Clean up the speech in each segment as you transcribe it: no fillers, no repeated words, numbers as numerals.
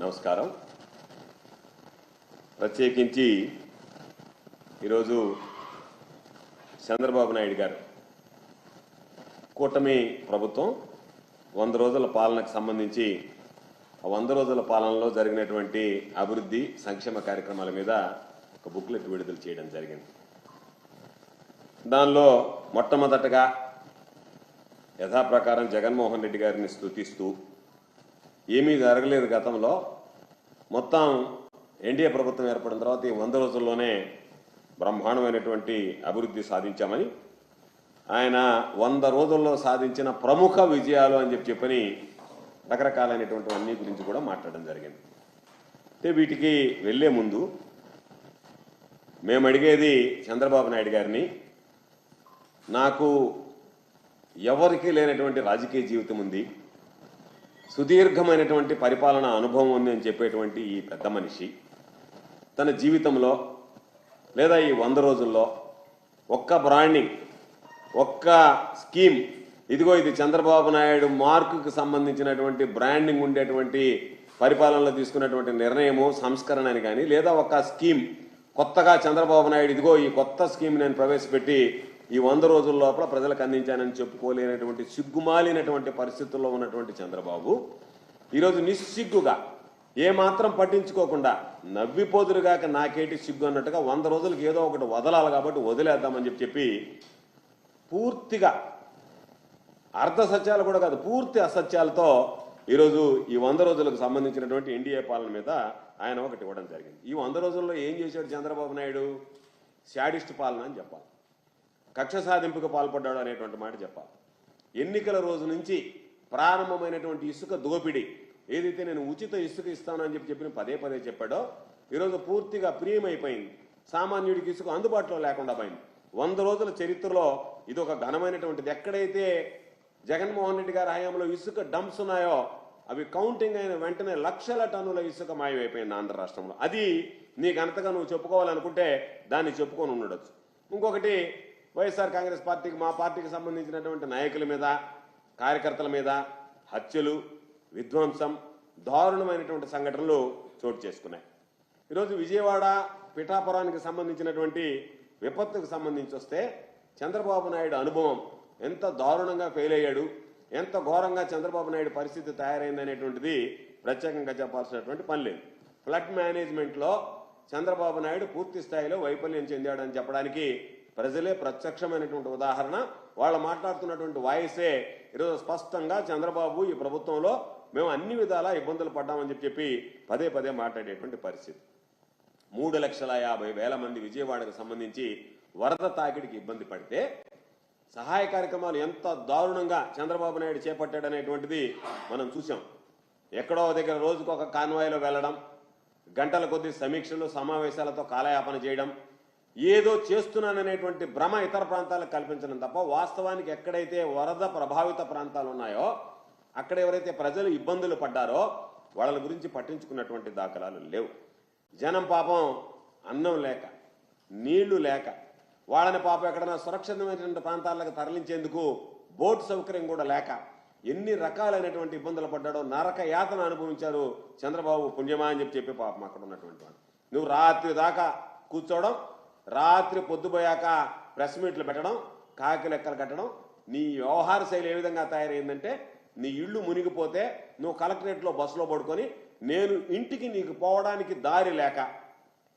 నమస్కారం. ప్రత్యేకించి ఈరోజు చంద్రబాబు నాయుడు గారు కూటమి ప్రభుత్వం 100 రోజుల పాలనకు సంబంధించి 100 రోజుల పాలనలో జరిగినటువంటి అభివృద్ధి సంక్షేమ కార్యక్రమాల మీద ఒక బుక్లెట్ విడుదల చేయడం జరిగింది. దానిలో మొట్టమొదటగా యథాప్రకారం జగన్మోహన్ రెడ్డి గారిని స్తుతిస్తూ ఏమీ జరగలేదు గతంలో, మొత్తం ఎన్డీఏ ప్రభుత్వం ఏర్పడిన తర్వాత ఈ 100 రోజుల్లోనే బ్రహ్మాండమైనటువంటి అభివృద్ధి సాధించామని, ఆయన 100 రోజుల్లో సాధించిన ప్రముఖ విజయాలు అని చెప్పని రకరకాలైనటువంటి అన్ని గురించి కూడా మాట్లాడడం జరిగింది. అంటే వీటికి వెళ్లే ముందు మేము అడిగేది చంద్రబాబు నాయుడు గారిని, నాకు ఎవరికీ లేనటువంటి రాజకీయ జీవితం ఉంది, సుదీర్ఘమైనటువంటి పరిపాలన అనుభవం ఉంది అని చెప్పేటువంటి ఈ పెద్ద మనిషి తన జీవితంలో లేదా ఈ 100 రోజుల్లో ఒక్క బ్రాండింగ్, ఒక్క స్కీమ్, ఇదిగో ఇది చంద్రబాబు నాయుడు మార్కుకు సంబంధించినటువంటి బ్రాండింగ్ ఉండేటువంటి పరిపాలనలో తీసుకున్నటువంటి నిర్ణయము సంస్కరణ అని కానీ, లేదా ఒక స్కీమ్ కొత్తగా చంద్రబాబు నాయుడు ఇదిగో ఈ కొత్త స్కీమ్ నేను ప్రవేశపెట్టి ఈ 100 రోజుల లోపల ప్రజలకు అందించానని చెప్పుకోలేనటువంటి సిగ్గుమాలినటువంటి పరిస్థితుల్లో ఉన్నటువంటి చంద్రబాబు ఈరోజు నిస్సిగ్గుగా ఏమాత్రం పట్టించుకోకుండా నవ్విపోదురుగాక నాకేటి సిగ్గు అన్నట్టుగా 100 రోజులకు ఏదో ఒకటి వదలాలి కాబట్టి వదిలేద్దామని చెప్పి పూర్తిగా అర్ధ సత్యాలు కూడా కాదు, పూర్తి అసత్యాలతో ఈరోజు ఈ 100 రోజులకు సంబంధించినటువంటి ఎన్డీఏ పాలన మీద ఆయన ఒకటి ఇవ్వడం జరిగింది. ఈ 100 రోజుల్లో ఏం చేశాడు చంద్రబాబు నాయుడు? శాడిస్ట్ పాలన అని చెప్పాలి, కక్ష సాధింపుకు పాల్పడ్డాడు అనేటువంటి మాట చెప్పాలి. ఎన్నికల రోజు నుంచి ప్రారంభమైనటువంటి ఇసుక దోపిడీ, ఏదైతే నేను ఉచిత ఇసుక ఇస్తానని చెప్పి పదే పదే చెప్పాడో ఈరోజు పూర్తిగా ప్రియమైపోయింది. సామాన్యుడికి ఇసుక అందుబాటులో లేకుండా పోయింది. 100 రోజుల చరిత్రలో ఇది ఒక ఘనమైనటువంటిది. ఎక్కడైతే జగన్మోహన్ రెడ్డి గారి హయాంలో ఇసుక డంప్స్ ఉన్నాయో అవి కౌంటింగ్ అయిన వెంటనే లక్షల టన్నుల ఇసుక మాయమైపోయింది ఆంధ్ర రాష్ట్రంలో. అది నీకు అంతగా నువ్వు చెప్పుకోవాలనుకుంటే దాన్ని చెప్పుకొని ఉండొచ్చు. ఇంకొకటి, వైఎస్ఆర్ కాంగ్రెస్ పార్టీకి, మా పార్టీకి సంబంధించినటువంటి నాయకుల మీద, కార్యకర్తల మీద హత్యలు, విధ్వంసం, దారుణమైనటువంటి సంఘటనలు చోటు చేసుకున్నాయి. ఈరోజు విజయవాడ పిఠాపురానికి సంబంధించినటువంటి విపత్తుకు సంబంధించి వస్తే చంద్రబాబు నాయుడు అనుభవం ఎంత దారుణంగా ఫెయిల్ అయ్యాడు, ఎంత ఘోరంగా చంద్రబాబు నాయుడు పరిస్థితి తయారైంది అనేటువంటిది ప్రత్యేకంగా చెప్పాల్సినటువంటి పని లేదు. ఫ్లడ్ మేనేజ్మెంట్లో చంద్రబాబు నాయుడు పూర్తి స్థాయిలో వైఫల్యం చెందాడని చెప్పడానికి ప్రజలే ప్రత్యక్షమైనటువంటి ఉదాహరణ. వాళ్ళు మాట్లాడుతున్నటువంటి వాయిసే ఈరోజు స్పష్టంగా చంద్రబాబు ఈ ప్రభుత్వంలో మేము అన్ని విధాలా ఇబ్బందులు పడ్డామని చెప్పి పదే పదే మాట్లాడేటువంటి పరిస్థితి. 3,50,000 మంది విజయవాడకు సంబంధించి వరద తాకిడికి ఇబ్బంది పడితే సహాయ కార్యక్రమాలు ఎంత దారుణంగా చంద్రబాబు నాయుడు చేపట్టాడనేటువంటిది మనం చూసాం. ఎక్కడో దగ్గర రోజుకు ఒక కాన్వాయ్లో వెళ్ళడం, గంటల కొద్ది సమీక్షలు, సమావేశాలతో కాలయాపన చేయడం, ఏదో చేస్తున్నాననేటువంటి భ్రమ ఇతర ప్రాంతాలకు కల్పించడం తప్ప వాస్తవానికి ఎక్కడైతే వరద ప్రభావిత ప్రాంతాలు ఉన్నాయో అక్కడ ఎవరైతే ప్రజలు ఇబ్బందులు పడ్డారో వాళ్ళ గురించి పట్టించుకున్నటువంటి దాఖలాలు లేవు. జనం పాపం అన్నం లేక, నీళ్లు లేక, వాళ్ళని పాపం ఎక్కడైనా సురక్షితమైనటువంటి ప్రాంతాలకు తరలించేందుకు బోట్ సౌకర్యం కూడా లేక ఎన్ని రకాలైనటువంటి ఇబ్బందులు పడ్డాడో, నరక యాతన అనుభవించారు చంద్రబాబు పుణ్యమా అని చెప్పి పాపం అక్కడ ఉన్నటువంటి వాడు. నువ్వు రాత్రి దాకా కూర్చోవడం, రాత్రి పొద్దుపోయాక ప్రెస్ మీట్లు పెట్టడం, కాకి లెక్కలు కట్టడం, నీ వ్యవహార శైలి ఏ విధంగా తయారైందంటే నీ ఇళ్ళు మునిగిపోతే నువ్వు కలెక్టరేట్లో బస్సులో పడుకొని నేను ఇంటికి నీకు పోవడానికి దారి లేక,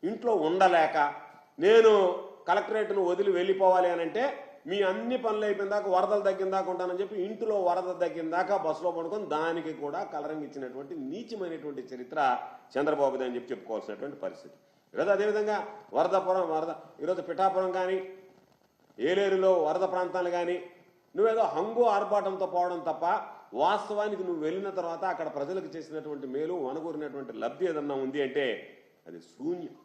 ఇంట్లో ఉండలేక, నేను కలెక్టరేట్ను వదిలి వెళ్ళిపోవాలి అని అంటే మీ అన్ని పనులు అయిపోయిన దాకా వరదలు తగ్గిన దాకా ఉంటానని చెప్పి ఇంట్లో వరద తగ్గిన దాకా బస్సులో పడుకొని దానికి కూడా కలరింగ్ ఇచ్చినటువంటి నీచమైనటువంటి చరిత్ర చంద్రబాబుది అని చెప్పుకోవాల్సినటువంటి పరిస్థితి. ఈరోజు అదేవిధంగా వరద ఈరోజు పిఠాపురం కానీ, ఏలేరులో వరద ప్రాంతాలు కానీ నువ్వేదో హంగు ఆర్భాటంతో పోవడం తప్ప వాస్తవానికి నువ్వు వెళ్ళిన తర్వాత అక్కడ ప్రజలకు చేసినటువంటి మేలు, వనగూరినటువంటి లబ్ధి ఏదన్నా ఉంది అంటే అది శూన్యం.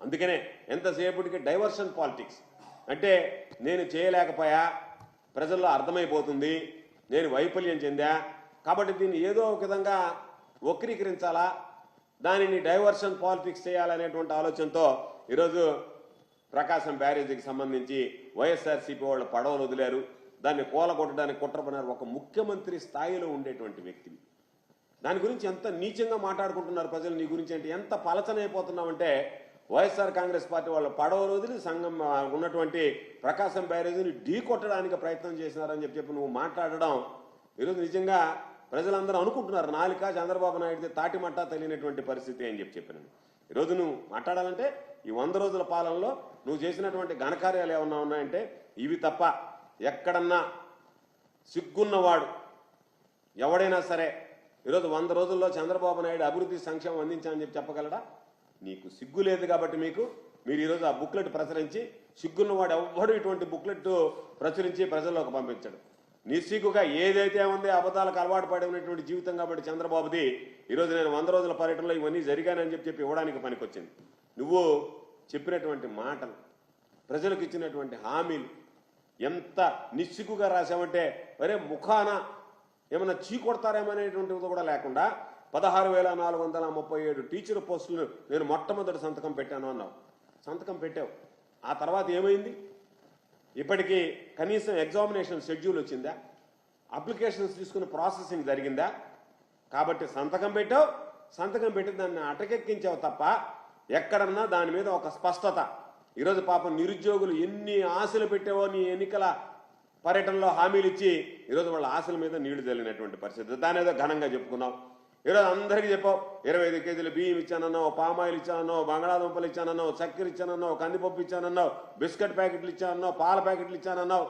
అందుకనే ఎంతసేపటికి డైవర్షన్ పాలిటిక్స్ అంటే నేను చేయలేకపోయా, ప్రజల్లో అర్థమైపోతుంది, నేను వైఫల్యం చెందా కాబట్టి దీన్ని ఏదో ఒక విధంగా వక్రీకరించాలా, దానిని డైవర్షన్ పాలిటిక్స్ చేయాలనేటువంటి ఆలోచనతో ఈరోజు ప్రకాశం బ్యారేజీకి సంబంధించి వైఎస్ఆర్సీపీ వాళ్ళు పడవలు వదిలారు, దాన్ని కూలగొట్టడానికి కుట్ర పన్నారు. ఒక ముఖ్యమంత్రి స్థాయిలో ఉండేటువంటి వ్యక్తిని దాని గురించి ఎంత నీచంగా మాట్లాడుకుంటున్నారు ప్రజలు నీ గురించి అంటే ఎంత పలచనైపోతున్నామంటే వైఎస్ఆర్ కాంగ్రెస్ పార్టీ వాళ్ళు పడవలు వదిలి సంఘం ఉన్నటువంటి ప్రకాశం బ్యారేజీని ఢీ కొట్టడానికి ప్రయత్నం చేసినారని చెప్పి నువ్వు మాట్లాడడం ఈరోజు నిజంగా ప్రజలందరూ అనుకుంటున్నారు నాలిక చంద్రబాబు నాయుడిది తాటిమట్ట తెలియనటువంటి పరిస్థితి అని చెప్పినాను. ఈరోజు నువ్వు మాట్లాడాలంటే ఈ 100 రోజుల పాలనలో నువ్వు చేసినటువంటి ఘనకార్యాలు ఏమన్నా ఉన్నాయంటే ఇవి తప్ప ఎక్కడన్నా సిగ్గున్నవాడు ఎవడైనా సరే ఈరోజు 100 రోజుల్లో చంద్రబాబు నాయుడు అభివృద్ధి సంక్షేమం అందించాలని చెప్పగలడా? నీకు సిగ్గు లేదు కాబట్టి మీరు ఈరోజు ఆ బుక్లెట్ ప్రచురించి సిగ్గున్నవాడు ఎవ్వడు ఇటువంటి బుక్లెట్ ప్రచురించి ప్రజల్లోకి పంపించాడు. నిస్సిగ్గుగా ఏదైతే ఉందో అబద్ధాలకు అలవాటు పడి ఉన్నటువంటి జీవితం కాబట్టి చంద్రబాబుది ఈరోజు నేను 100 రోజుల పర్యటనలో ఇవన్నీ జరిగానని చెప్పి ఇవ్వడానికి పనికొచ్చింది. నువ్వు చెప్పినటువంటి మాటలు ప్రజలకు ఇచ్చినటువంటి హామీలు ఎంత నిస్సిగ్గుగా రాశావంటే వరే ముఖాన ఏమన్నా చీకొడతారేమనేటువంటిది కూడా లేకుండా 16,437 టీచర్ పోస్టులు నేను మొట్టమొదటి సంతకం పెట్టాను అన్నావు. సంతకం పెట్టావు. ఆ తర్వాత ఏమైంది? ఇప్పటికీ కనీసం ఎగ్జామినేషన్ షెడ్యూల్ వచ్చిందా? అప్లికేషన్స్ తీసుకుని ప్రాసెసింగ్ జరిగిందా? కాబట్టి సంతకం పెట్టావు. సంతకం పెట్టి దాన్ని అటకెక్కించావు తప్ప ఎక్కడన్నా దాని మీద ఒక స్పష్టత. ఈరోజు పాపం నిరుద్యోగులు ఎన్ని ఆశలు పెట్టావో నీ ఎన్నికల పర్యటనలో హామీలు ఇచ్చి ఈరోజు వాళ్ళ ఆశల మీద నీళ్లు చల్లినటువంటి పరిస్థితి. దాని ఏదో ఘనంగా చెప్పుకున్నావు. ఈరోజు అందరికీ చెప్పావు 25 కేజీలు బియ్యం ఇచ్చానన్నావు, పామాయిల్ ఇచ్చానన్నావు, బంగాళాదుంపలు ఇచ్చానన్నావు, చక్కెర ఇచ్చానన్నావు, కందిపప్పు ఇచ్చానన్నావు, బిస్కెట్ ప్యాకెట్లు ఇచ్చానన్నావు, పాల ప్యాకెట్లు ఇచ్చానన్నావు.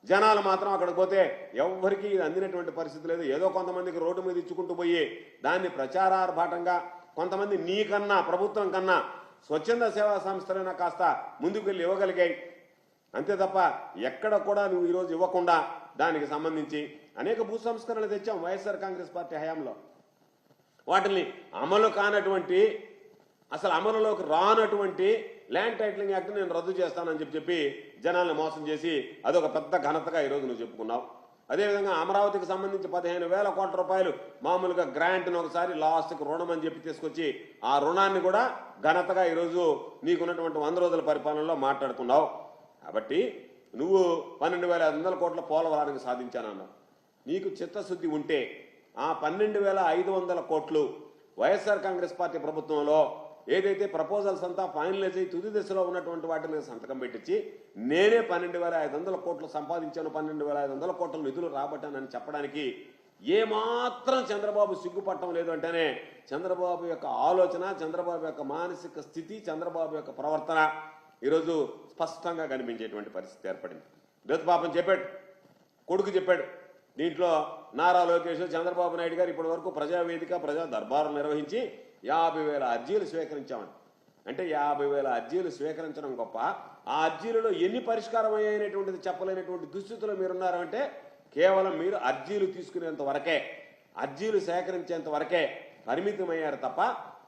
జనాలు మాత్రం అక్కడికి పోతే ఎవ్వరికీ ఇది అందినటువంటి పరిస్థితి లేదు. ఏదో కొంతమందికి రోడ్డు మీద ఇచ్చుకుంటూ పోయి దాన్ని ప్రచారార్భాటంగా కొంతమంది నీకన్నా ప్రభుత్వం కన్నా స్వచ్ఛంద సేవా సంస్థలైనా కాస్త ముందుకు వెళ్ళి ఇవ్వగలిగాయి. అంతే తప్ప ఎక్కడ కూడా నువ్వు ఈరోజు ఇవ్వకుండా దానికి సంబంధించి అనేక భూ సంస్కరణలు తెచ్చాం వైఎస్ఆర్ కాంగ్రెస్ పార్టీ హయాంలో. వాటిని అమలు కానటువంటి అసలు అమలులోకి రానటువంటి ల్యాండ్ టైటిలింగ్ యాక్ట్ నేను రద్దు చేస్తానని చెప్పి జనాలను మోసం చేసి అదొక పెద్ద ఘనతగా ఈరోజు నువ్వు చెప్పుకున్నావు. అదేవిధంగా అమరావతికి సంబంధించి 15,000 కోట్ల రూపాయలు మామూలుగా గ్రాంట్ను ఒకసారి లాస్ట్కి రుణం అని చెప్పి తీసుకొచ్చి ఆ రుణాన్ని కూడా ఘనతగా ఈరోజు నీకున్నటువంటి 100 రోజుల పరిపాలనలో మాట్లాడుతున్నావు. కాబట్టి నువ్వు 12,500 కోట్ల పోలవరానికి సాధించానన్నావు. నీకు చిత్తశుద్ధి ఉంటే ఆ 12,500 కోట్లు వైఎస్ఆర్ కాంగ్రెస్ పార్టీ ప్రభుత్వంలో ఏదైతే ప్రపోజల్స్ అంతా ఫైనలైజ్ అయ్యి తుది దశలో ఉన్నటువంటి వాటి మీద సంతకం పెట్టించి నేనే 12,500 కోట్లు సంపాదించాను, 12,500 కోట్ల నిధులు రాబట్టానని చెప్పడానికి ఏమాత్రం చంద్రబాబు సిగ్గుపట్టడం లేదు అంటేనే చంద్రబాబు యొక్క ఆలోచన, చంద్రబాబు యొక్క మానసిక స్థితి, చంద్రబాబు యొక్క ప్రవర్తన ఈరోజు స్పష్టంగా కనిపించేటువంటి పరిస్థితి ఏర్పడింది. ఈరోజు పాపం చెప్పాడు, కొడుకు చెప్పాడు, దీంట్లో నారా లోకేష్ చంద్రబాబు నాయుడు గారు ఇప్పటి వరకు ప్రజావేదిక ప్రజా దర్బారు నిర్వహించి 50,000 అర్జీలు స్వీకరించామని. అంటే 50,000 అర్జీలు స్వీకరించడం గొప్ప, ఆ అర్జీలలో ఎన్ని పరిష్కారం అయ్యేటువంటిది చెప్పలేనటువంటి దుస్థితిలో మీరున్నారంటే కేవలం మీరు అర్జీలు తీసుకునేంత వరకే, అర్జీలు సేకరించేంత వరకే పరిమితమయ్యారు తప్ప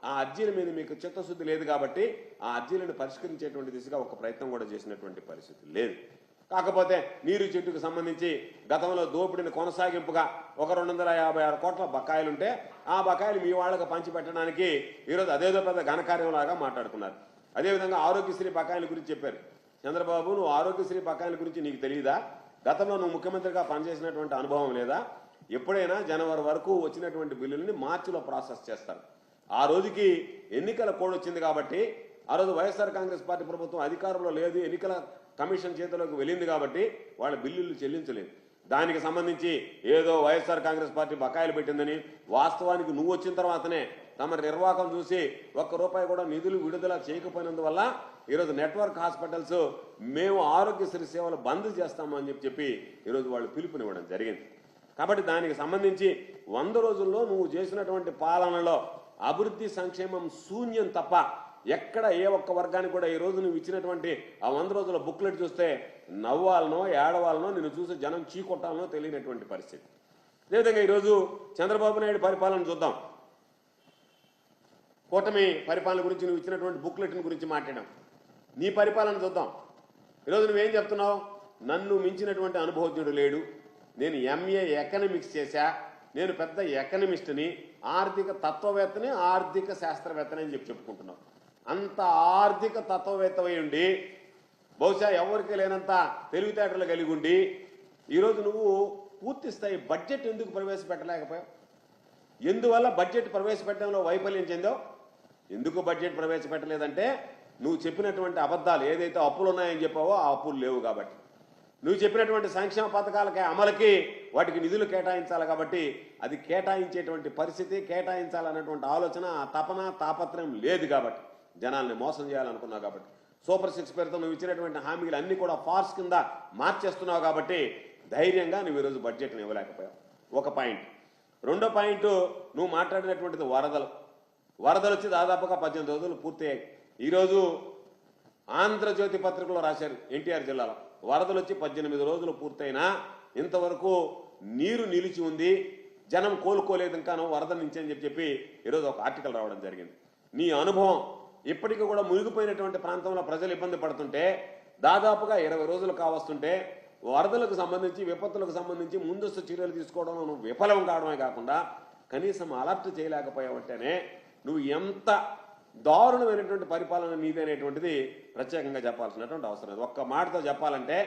ఆ అర్జీల మీద మీకు చిత్తశుద్ధి లేదు. కాబట్టి ఆ అర్జీలను పరిష్కరించేటువంటి దిశగా ఒక ప్రయత్నం కూడా చేసినటువంటి పరిస్థితి లేదు. కాకపోతే నీరు చెట్టుకు సంబంధించి గతంలో దోపిడిని కొనసాగింపుగా ఒక 256 కోట్ల బకాయిలుంటే ఆ బకాయిలు మీ వాళ్ళకి పంచిపెట్టడానికి ఈరోజు అదేదో పెద్ద ఘనకార్యంలాగా మాట్లాడుకున్నారు. అదేవిధంగా ఆరోగ్యశ్రీ బకాయిల గురించి చెప్పారు. చంద్రబాబు, నువ్వు ఆరోగ్యశ్రీ బకాయిల గురించి నీకు తెలియదా? గతంలో నువ్వు ముఖ్యమంత్రిగా పనిచేసినటువంటి అనుభవం లేదా? ఎప్పుడైనా జనవరి వరకు వచ్చినటువంటి బిల్లులని మార్చిలో ప్రాసెస్ చేస్తారు. ఆ రోజుకి ఎన్నికల కోడ్ వచ్చింది కాబట్టి ఆ రోజు వైఎస్ఆర్ కాంగ్రెస్ పార్టీ ప్రభుత్వం అధికారంలో లేదు, ఎన్నికల కమిషన్ చేతిలోకి వెళ్ళింది కాబట్టి వాళ్ళ బిల్లులు చెల్లించలేదు. దానికి సంబంధించి ఏదో వైఎస్ఆర్ కాంగ్రెస్ పార్టీ బకాయిలు పెట్టిందని, వాస్తవానికి నువ్వు వచ్చిన తర్వాతనే తమ నిర్వాహకం చూసి ₹1 కూడా నిధులు విడుదల చేయకపోయినందువల్ల ఈరోజు నెట్వర్క్ హాస్పిటల్స్ మేము ఆరోగ్యశ్రీ సేవలు బంద్ చేస్తామని చెప్పి ఈరోజు వాళ్ళు పిలుపునివ్వడం జరిగింది. కాబట్టి దానికి సంబంధించి 100 రోజుల్లో నువ్వు చేసినటువంటి పాలనలో అభివృద్ధి సంక్షేమం శూన్యం తప్ప ఎక్కడ ఏ ఒక్క వర్గానికి కూడా ఈ రోజు నువ్వు ఇచ్చినటువంటి ఆ 100 రోజుల బుక్లెట్ చూస్తే నవ్వాలనో ఏడవాలనో నిన్ను చూసి జనం చీకొట్టాలనో తెలియనటువంటి పరిస్థితి. అదేవిధంగా ఈరోజు చంద్రబాబు నాయుడు పరిపాలన చూద్దాం. కూటమి పరిపాలన గురించి నువ్వు ఇచ్చినటువంటి బుక్లెట్ని గురించి మాట్లాడాం. నీ పరిపాలన చూద్దాం. ఈరోజు నువ్వేం చెప్తున్నావు? నన్ను మించినటువంటి అనుభవజ్ఞుడు లేడు, నేను MA ఎకనామిక్స్ చేశా, నేను పెద్ద ఎకనమిస్ట్ని, ఆర్థిక తత్వవేత్తని, ఆర్థిక శాస్త్రవేత్తని అని చెప్పుకుంటున్నావు. అంత ఆర్థిక తత్వవేత్తమై ఉండి బహుశా ఎవరికి లేనంత తెలివితేటలు కలిగి ఉండి ఈరోజు నువ్వు పూర్తి స్థాయి బడ్జెట్ ఎందుకు ప్రవేశపెట్టలేకపోయావు? ఎందువల్ల బడ్జెట్ ప్రవేశపెట్టడంలో వైఫల్యం చెందావు? ఎందుకు బడ్జెట్ ప్రవేశపెట్టలేదంటే నువ్వు చెప్పినటువంటి అబద్ధాలు, ఏదైతే అప్పులు ఉన్నాయని చెప్పావో ఆ అప్పులు లేవు కాబట్టి, నువ్వు చెప్పినటువంటి సంక్షేమ పథకాలకి అమలుకి వాటికి నిధులు కేటాయించాలి కాబట్టి అది కేటాయించేటువంటి పరిస్థితి, కేటాయించాలన్నటువంటి ఆలోచన, ఆ తపన తాపత్రయం లేదు కాబట్టి, జనాల్ని మోసం చేయాలనుకున్నావు కాబట్టి, సూపర్ 6 పేరుతో నువ్వు ఇచ్చినటువంటి హామీలు అన్ని కూడా ఫార్స్ కింద మార్చేస్తున్నావు కాబట్టి ధైర్యంగా నువ్వు ఈరోజు బడ్జెట్ని ఇవ్వలేకపోయావు. ఒక పాయింట్. రెండో పాయింట్, నువ్వు మాట్లాడినటువంటిది వరదలు వచ్చి దాదాపుగా 18 రోజులు పూర్తయ్యాయి. ఈరోజు ఆంధ్రజ్యోతి పత్రికలో రాశారు, ఎన్టీఆర్ జిల్లాలో వరదలు వచ్చి 18 రోజులు పూర్తయినా ఇంతవరకు నీరు నిలిచి ఉంది, జనం కోలుకోలేదు ఇంకాను వరద నుంచి అని చెప్పి ఈరోజు ఒక ఆర్టికల్ రావడం జరిగింది. నీ అనుభవం, ఇప్పటికీ కూడా మునిగిపోయినటువంటి ప్రాంతంలో ప్రజలు ఇబ్బంది పడుతుంటే దాదాపుగా 20 రోజులు కావస్తుంటే వరదలకు సంబంధించి, విపత్తులకు సంబంధించి ముందస్తు చర్యలు తీసుకోవడంలో నువ్వు విఫలం కావడమే కాకుండా కనీసం అలర్ట్ చేయలేకపోయావంటేనే నువ్వు ఎంత దారుణమైనటువంటి పరిపాలన నీదనేటువంటిది ప్రత్యేకంగా చెప్పాల్సినటువంటి అవసరం లేదు. ఒక్క మాటతో చెప్పాలంటే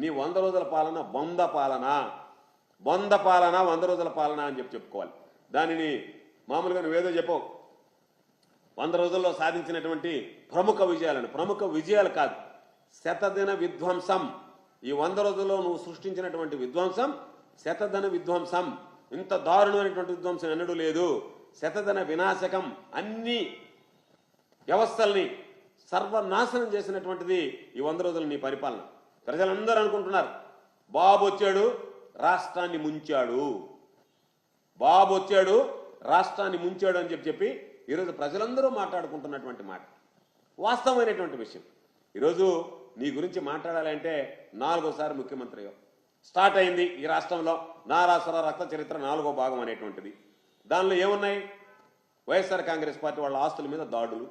నీ 100 రోజుల పాలన బొంద పాలన, 100 రోజుల పాలన అని చెప్పుకోవాలి. దానిని మామూలుగా నువ్వేదో చెప్పవు, 100 రోజుల్లో సాధించినటువంటి ప్రముఖ విజయాలు కాదు, శతదిన విధ్వంసం. ఈ 100 రోజుల్లో నువ్వు సృష్టించినటువంటి విధ్వంసం శతదిన విధ్వంసం. ఇంత దారుణమైనటువంటి విధ్వంసం ఎన్నడూ లేదు. శతదిన వినాశకం, అన్ని వ్యవస్థల్ని సర్వనాశనం చేసినటువంటిది ఈ 100 రోజులు నీ పరిపాలన. ప్రజలందరూ అనుకుంటున్నారు బాబు వచ్చాడు రాష్ట్రాన్ని ముంచాడు, బాబు వచ్చాడు రాష్ట్రాన్ని ముంచాడు అని చెప్పి ఈరోజు ప్రజలందరూ మాట్లాడుకుంటున్నటువంటి మాట వాస్తవమైనటువంటి విషయం. ఈరోజు నీ గురించి మాట్లాడాలంటే 4వసారి ముఖ్యమంత్రి స్టార్ట్ అయింది ఈ రాష్ట్రంలో. నారాసుర రక్త చరిత్ర 4వ భాగం అనేటువంటిది. దానిలో ఏమున్నాయి? వైఎస్ఆర్ కాంగ్రెస్ పార్టీ వాళ్ళ ఆస్తుల మీద దాడులు,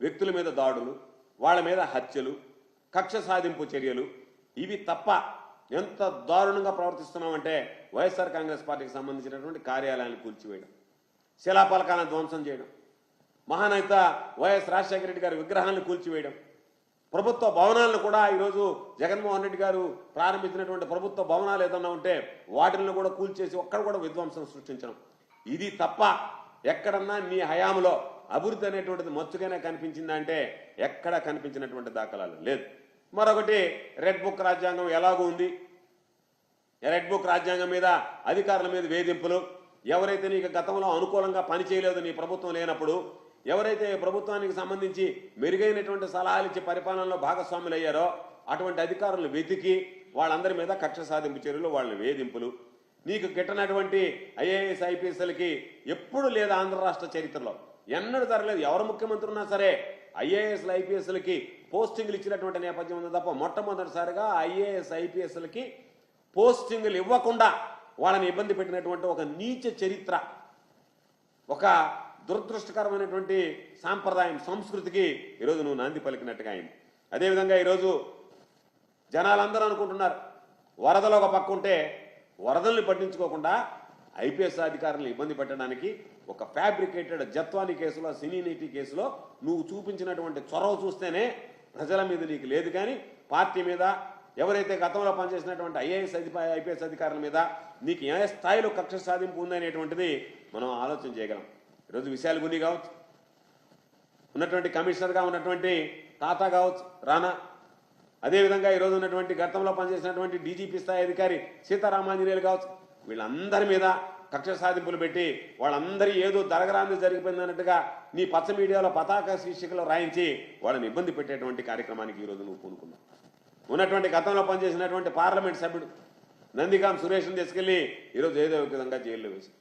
వ్యక్తుల మీద దాడులు, వాళ్ళ మీద హత్యలు, కక్ష సాధింపు చర్యలు. ఇవి తప్ప ఎంత దారుణంగా ప్రవర్తిస్తున్నామంటే వైఎస్ఆర్ కాంగ్రెస్ పార్టీకి సంబంధించినటువంటి కార్యాలయాన్ని కూల్చివేయడం, శిలాఫలకాలను ధ్వంసం చేయడం, మహానేత వైఎస్ రాజశేఖర రెడ్డి గారి విగ్రహాలను కూల్చివేయడం, ప్రభుత్వ భవనాలను కూడా ఈరోజు జగన్మోహన్ రెడ్డి గారు ప్రారంభించినటువంటి ప్రభుత్వ భవనాలు ఏదన్నా ఉంటే వాటిని కూడా కూల్చేసి ఒక్కడ కూడా విధ్వంసం సృష్టించడం. ఇది తప్ప ఎక్కడన్నా నీ హయాంలో అభివృద్ధి అనేటువంటిది మచ్చుగానే కనిపించిందంటే ఎక్కడ కనిపించినటువంటి దాఖలాలు లేదు. మరొకటి, రెడ్ బుక్ రాజ్యాంగం ఎలాగూ ఉంది. రెడ్ బుక్ రాజ్యాంగం మీద అధికారుల మీద వేధింపులు. ఎవరైతే నీకు గతంలో అనుకూలంగా పనిచేయలేదు నీ ప్రభుత్వం లేనప్పుడు, ఎవరైతే ప్రభుత్వానికి సంబంధించి మెరుగైనటువంటి సలహాలు ఇచ్చి పరిపాలనలో భాగస్వాములు అయ్యారో అటువంటి అధికారులను వెతికి వాళ్ళందరి మీద కక్ష సాధింపు చర్యలు, వాళ్ళని వేధింపులు. నీకు గిట్టనటువంటి ఐఏఎస్ ఐపీఎస్లకి ఎప్పుడు లేదు ఆంధ్ర రాష్ట్ర చరిత్రలో, ఎన్నడూ జరగలేదు. ఎవరు ముఖ్యమంత్రి ఉన్నా సరే ఐఏఎస్లు ఐపీఎస్లకి పోస్టింగ్లు ఇచ్చినటువంటి నేపథ్యం ఉంది తప్ప మొట్టమొదటిసారిగా ఐఏఎస్ ఐపీఎస్లకి పోస్టింగ్లు ఇవ్వకుండా వాళ్ళని ఇబ్బంది పెట్టినటువంటి ఒక నీచ చరిత్ర, ఒక దురదృష్టకరమైనటువంటి సాంప్రదాయం, సంస్కృతికి ఈరోజు నువ్వు నాంది పలికినట్టుగా అయింది. అదేవిధంగా ఈరోజు జనాలందరూ అనుకుంటున్నారు వరదలు ఒక పక్క ఉంటే వరదల్ని పట్టించుకోకుండా ఐపీఎస్ అధికారులను ఇబ్బంది పెట్టడానికి ఒక ఫ్యాబ్రికేటెడ్ జత్వాని కేసులో, సినీ నీతి కేసులో నువ్వు చూపించినటువంటి చొరవ చూస్తేనే ప్రజల మీద నీకు లేదు, కానీ పార్టీ మీద, ఎవరైతే గతంలో పనిచేసినటువంటి ఐపీఎస్ అధికారుల మీద నీకు ఏ స్థాయిలో కక్ష సాధింపు ఉందనేటువంటిది మనం ఆలోచన చేయగలం. ఈరోజు విశాల్ గుని కావచ్చు, ఉన్నటువంటి కమిషనర్గా ఉన్నటువంటి తాత కావచ్చు రానా, అదేవిధంగా ఈరోజు ఉన్నటువంటి గతంలో పనిచేసినటువంటి డీజీపీ స్థాయి అధికారి సీతారామాంజనేయులు కావచ్చు, వీళ్ళందరి మీద కక్ష సాధింపులు పెట్టి వాళ్ళందరి ఏదో జరగరాంది జరిగిపోయిందన్నట్టుగా నీ పచ్చ మీడియాలో పతాక శీర్షికలో రాయించి వాళ్ళని ఇబ్బంది పెట్టేటువంటి కార్యక్రమానికి ఈరోజు నువ్వు పూనుకున్నావు. ఉన్నటువంటి గతంలో పనిచేసినటువంటి పార్లమెంట్ సభ్యుడు నందిగాం సురేష్ను తీసుకెళ్లి ఈరోజు ఏదో విధంగా జైల్లో వేసి,